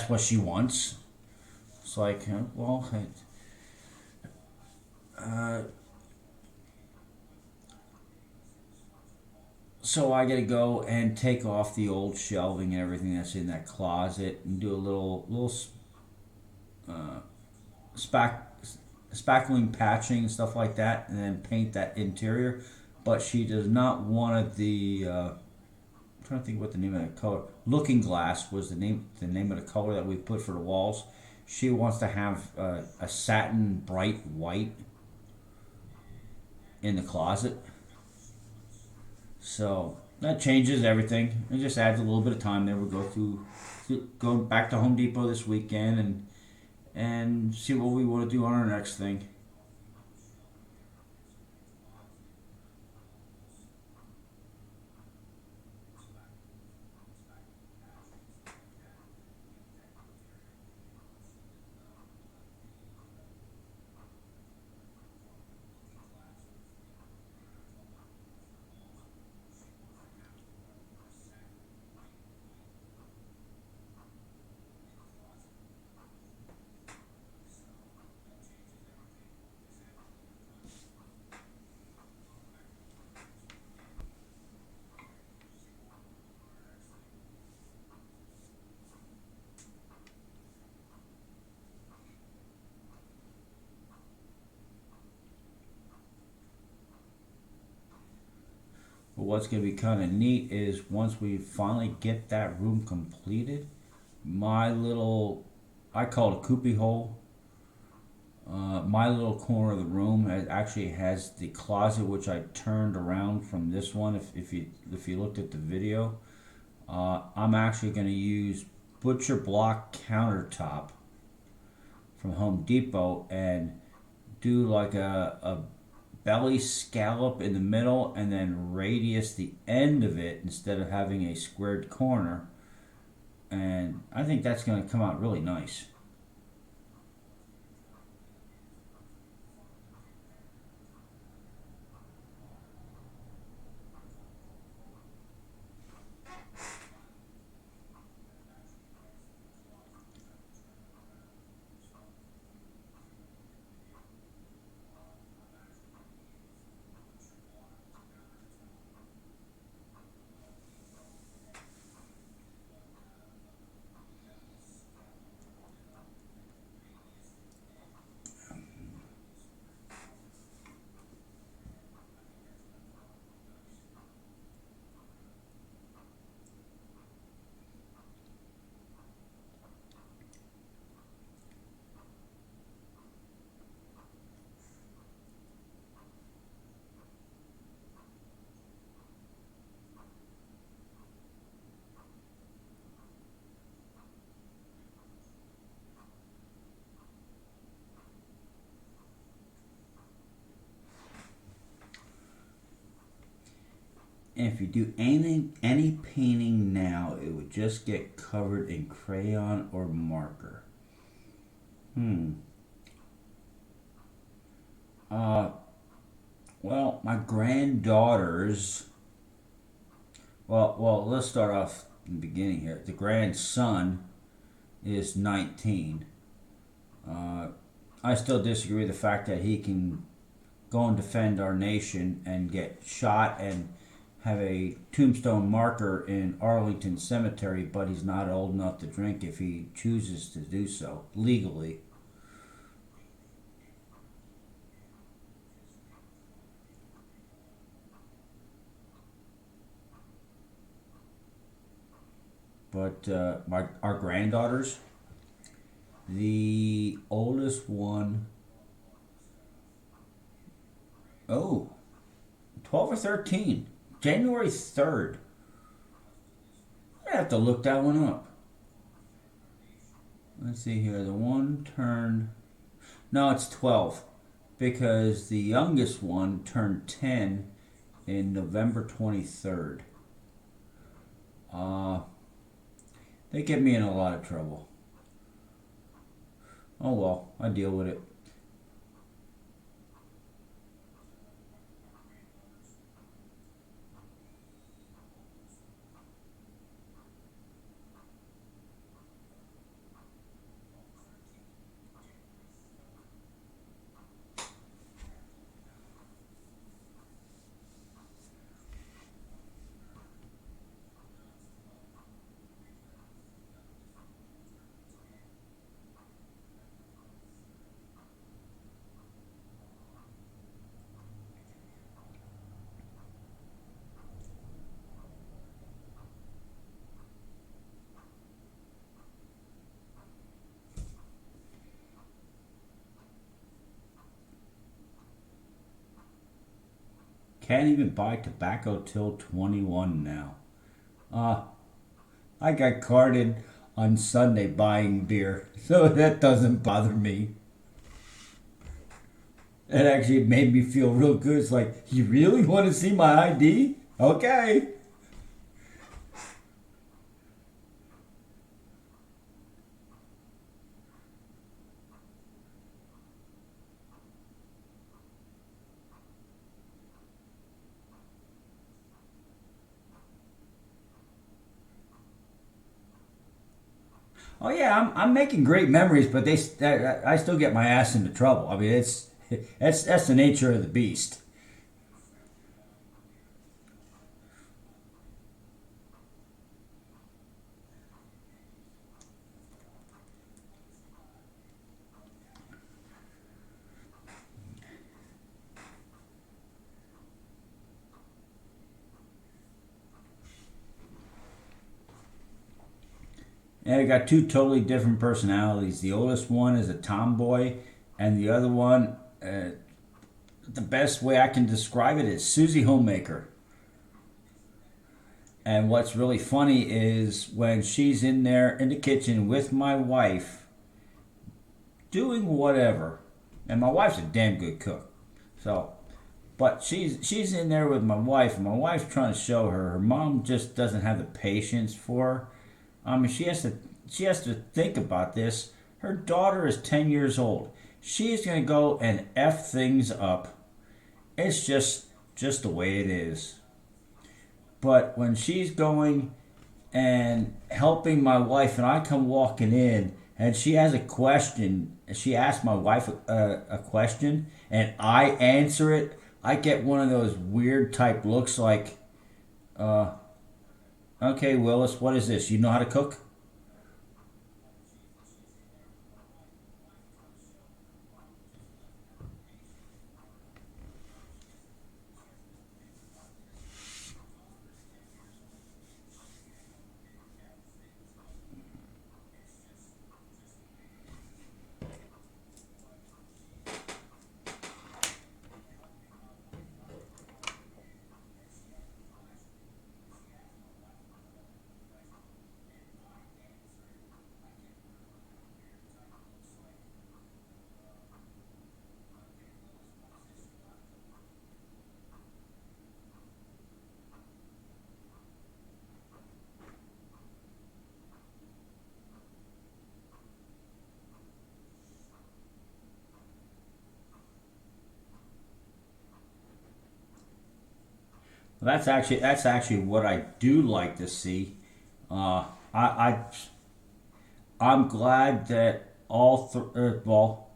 what she wants. It's like, well, uh, so I got to go and take off the old shelving and everything that's in that closet and do a little uh, spack spackling patching and stuff like that, and then paint that interior. But she does not want the. I'm trying to think what the name of the color. Looking Glass was the name of the color that we put for the walls. She wants to have a satin bright white in the closet. So that changes everything. It just adds a little bit of time there. We'll go back to Home Depot this weekend and see what we want to do on our next thing. But what's going to be kind of neat is once we finally get that room completed, my little, I call it a coopy hole. My little corner of the room actually has the closet, which I turned around from this one. If you looked at the video, I'm actually going to use butcher block countertop from Home Depot and do like a belly scallop in the middle and then radius the end of it instead of having a squared corner. And I think that's going to come out really nice. And if you do any painting now, it would just get covered in crayon or marker. Hmm. Uh, well, my granddaughters. Well, let's start off in the beginning here. The grandson is 19. Uh, I still disagree with the fact that he can go and defend our nation and get shot and have a tombstone marker in Arlington Cemetery, but he's not old enough to drink if he chooses to do so legally. But our granddaughters, the oldest one, oh, 12 or 13, January 3rd. I have to look that one up. Let's see here. The one turned, no, it's 12 because the youngest one turned 10 in November 23rd. Uh, they get me in a lot of trouble. Oh well, I deal with it. can't even buy tobacco till 21 now. Uh, I got carded on Sunday buying beer, so that doesn't bother me. It actually made me feel real good. It's like, you really want to see my ID? Okay. Oh yeah, I'm making great memories, but I still get my ass into trouble. I mean, it's that's the nature of the beast. And I got two totally different personalities. The oldest one is a tomboy, and the other one, the best way I can describe it is Susie Homemaker. And what's really funny is when she's in there in the kitchen with my wife doing whatever, and my wife's a damn good cook. So, but she's in there with my wife, and my wife's trying to show her her mom just doesn't have the patience for her. I mean, she has to think about this. Her daughter is 10 years old. She's gonna go and f things up. It's just the way it is. But when she's going and helping my wife, and I come walking in, and she has a question, she asks my wife a question, and I answer it, I get one of those weird type looks like, uh, okay, Willis, what is this? You know how to cook? That's actually what I do like to see. I I'm glad that well,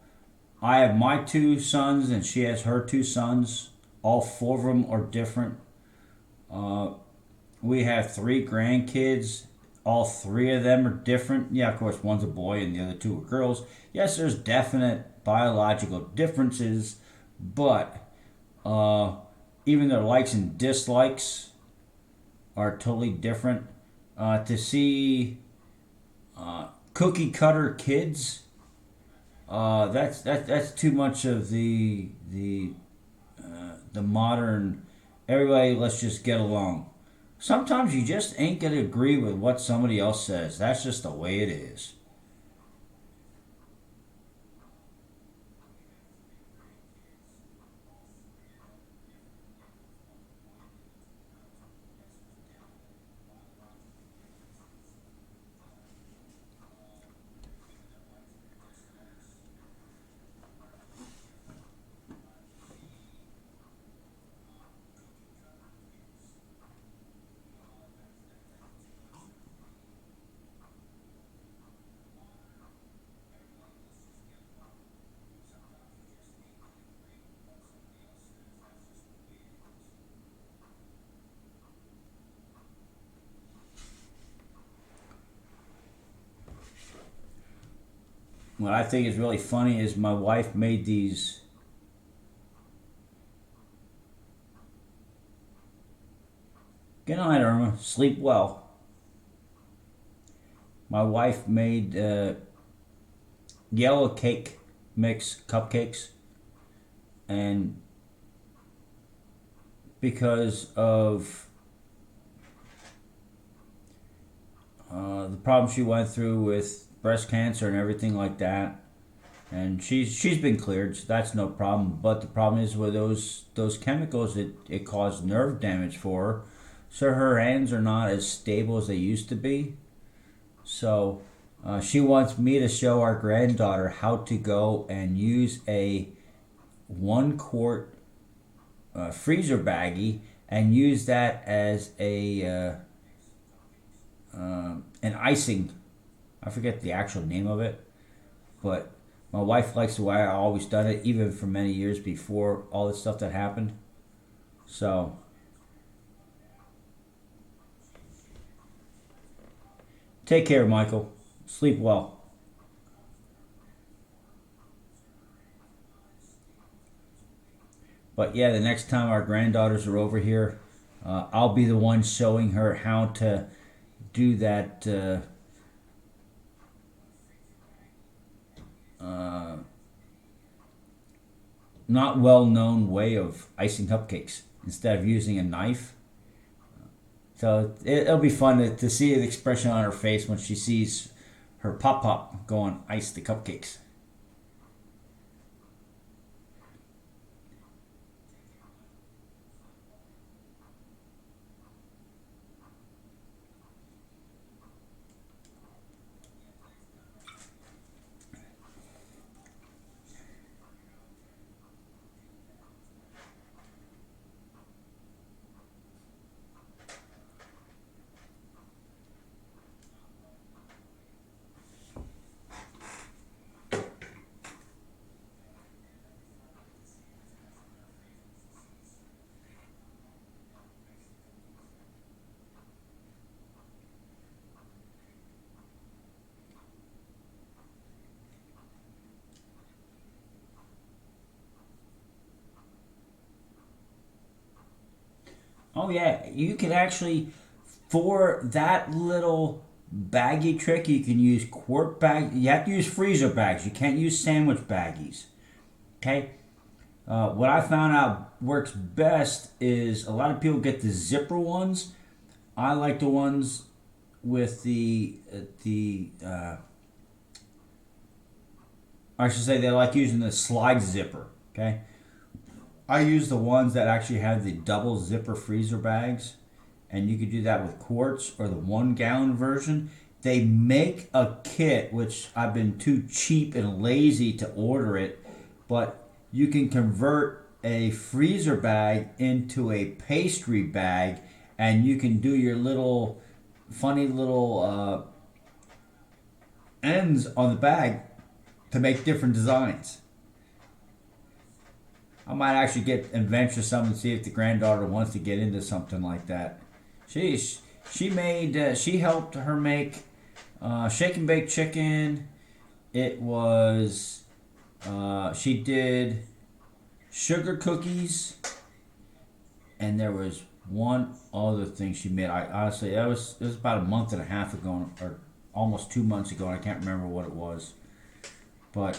I have my two sons and she has her two sons. All four of them are different. Uh, we have three grandkids. All three of them are different. Yeah, of course, one's a boy and the other two are girls. Yes, there's definite biological differences, but uh, even their likes and dislikes are totally different. To see cookie cutter kids, that's too much of the modern. Everybody, let's just get along. Sometimes you just ain't gonna agree with what somebody else says. That's just the way it is. What I think is really funny is my wife made these. Good night, Irma. Sleep well. My wife made yellow cake mix cupcakes, and because of the problem she went through with breast cancer and everything like that. And she's been cleared, so that's no problem. But the problem is with those chemicals, it caused nerve damage for her, so her hands are not as stable as they used to be. So she wants me to show our granddaughter how to go and use a 1 quart freezer baggie and use that as a an icing. I forget the actual name of it, but my wife likes the way I always done it, even for many years before all this stuff that happened. So take care, Michael. Sleep well. But yeah, the next time our granddaughters are over here, I'll be the one showing her how to do that. Uh, Not well known way of icing cupcakes instead of using a knife. So it'll be fun to see the expression on her face when she sees her pop pop go and ice the cupcakes. Oh yeah, you can actually, for that little baggie trick, you can use quart bag. You have to use freezer bags. You can't use sandwich baggies. Okay. What I found out works best is a lot of people get the zipper ones. I like the ones with the I should say they like using the slide zipper. Okay. I use the ones that actually have the double zipper freezer bags, and you could do that with quarts or the 1 gallon version. They make a kit, which I've been too cheap and lazy to order it, but you can convert a freezer bag into a pastry bag, and you can do your little funny little ends on the bag to make different designs. I might actually get and venture some and see if the granddaughter wants to get into something like that. She she made she helped her make shake and bake chicken. It was she did sugar cookies, and there was one other thing she made. I honestly that was it was about a month and a half ago or almost 2 months ago, and I can't remember what it was, but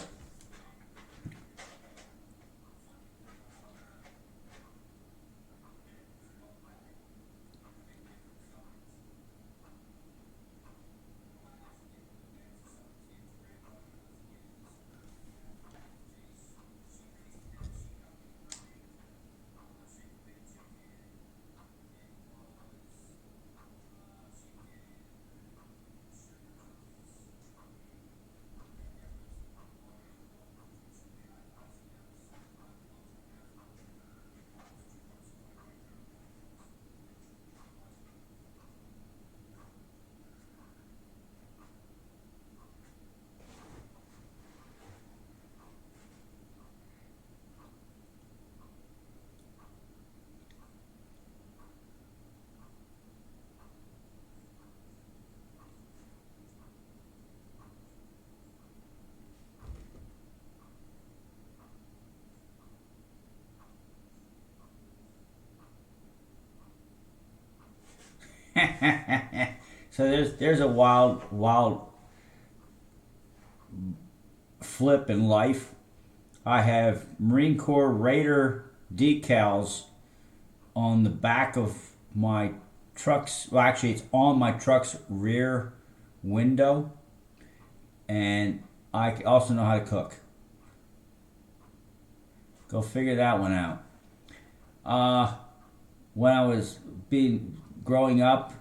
so there's a wild flip in life. I have Marine Corps Raider decals on the back of my truck's, well, actually, it's on my truck's rear window. And I also know how to cook. Go figure that one out. Uh, when I was being growing up,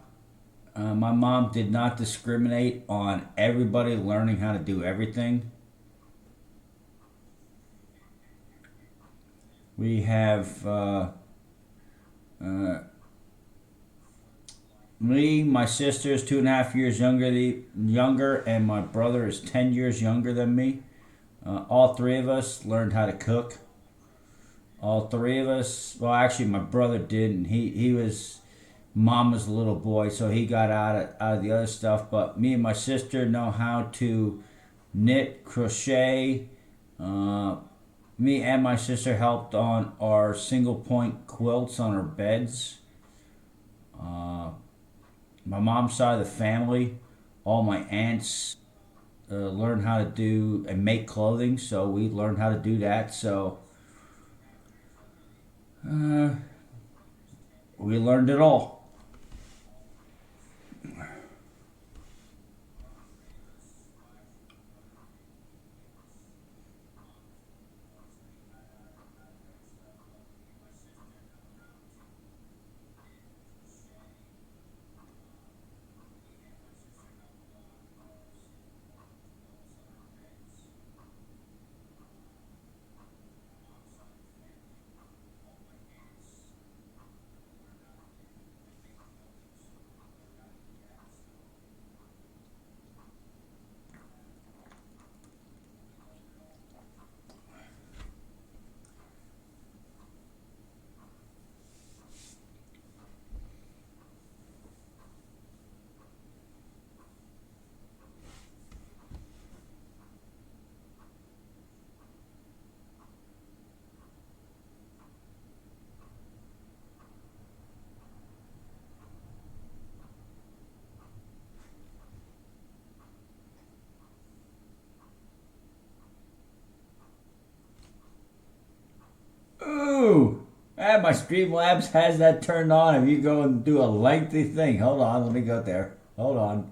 my mom did not discriminate on everybody learning how to do everything. We have uh, me, my sister is 2.5 years younger, and my brother is 10 years younger than me. All three of us learned how to cook. All three of us. Well, actually, my brother didn't. He was mama's little boy, so he got out of the other stuff. But me and my sister know how to knit, crochet. Uh, Me and my sister helped on our single point quilts on our beds. Uh, my mom's side of the family, all my aunts learned how to do and make clothing, so we learned how to do that. So uh, we learned it all. Ooh, my Streamlabs has that turned on. If you go and do a lengthy thing, hold on, let me go there. Hold on.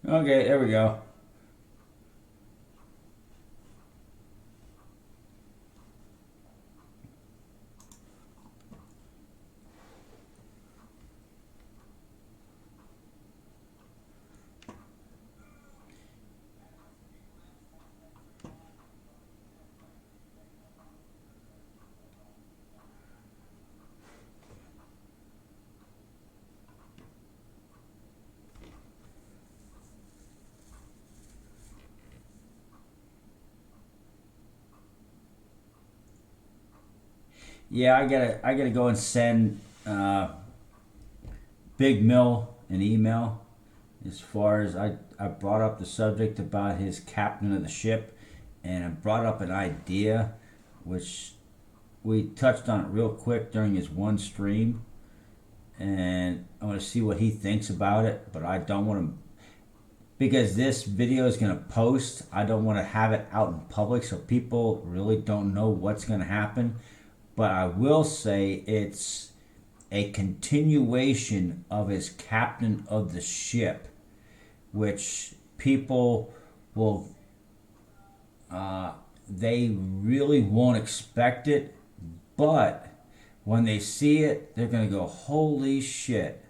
Okay, there we go. Yeah, I gotta go and send Big Mill an email. As far as I brought up the subject about his captain of the ship, and I brought up an idea, which we touched on it real quick during his one stream, and I want to see what he thinks about it. But I don't want to, because this video is going to post. I don't want to have it out in public so people really don't know what's going to happen. But I will say it's a continuation of his captain of the ship, which people will, they really won't expect it, but when they see it, they're going to go, holy shit.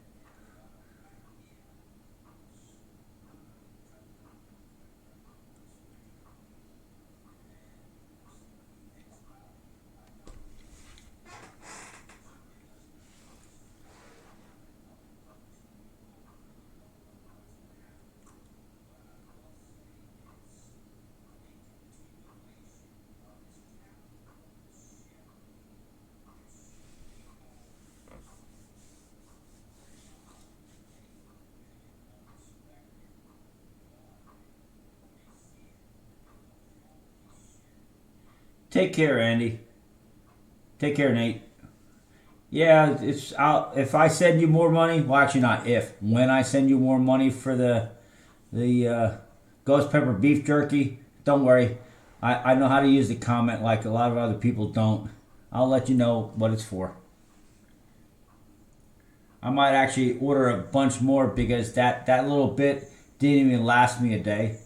Take care, Andy. Take care, Nate. Yeah, it's out. If I send you more money, well, actually not if. When I send you more money for the ghost pepper beef jerky, don't worry. I know how to use the comment like a lot of other people don't. I'll let you know what it's for. I might actually order a bunch more because that little bit didn't even last me a day.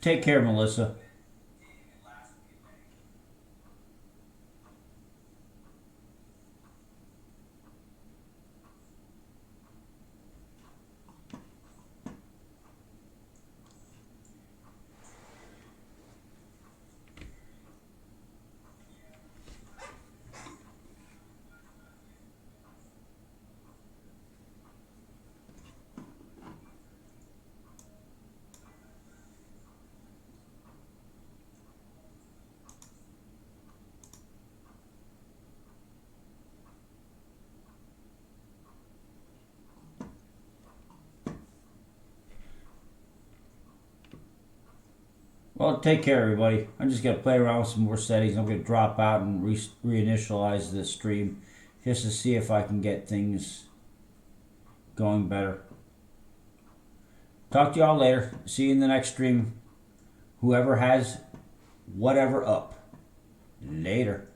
Take care, Melissa. Well, take care, everybody. I'm just gonna play around with some more settings. I'm gonna drop out and reinitialize the stream just to see if I can get things going better. Talk to y'all later. See you in the next stream. Whoever has whatever up. Later.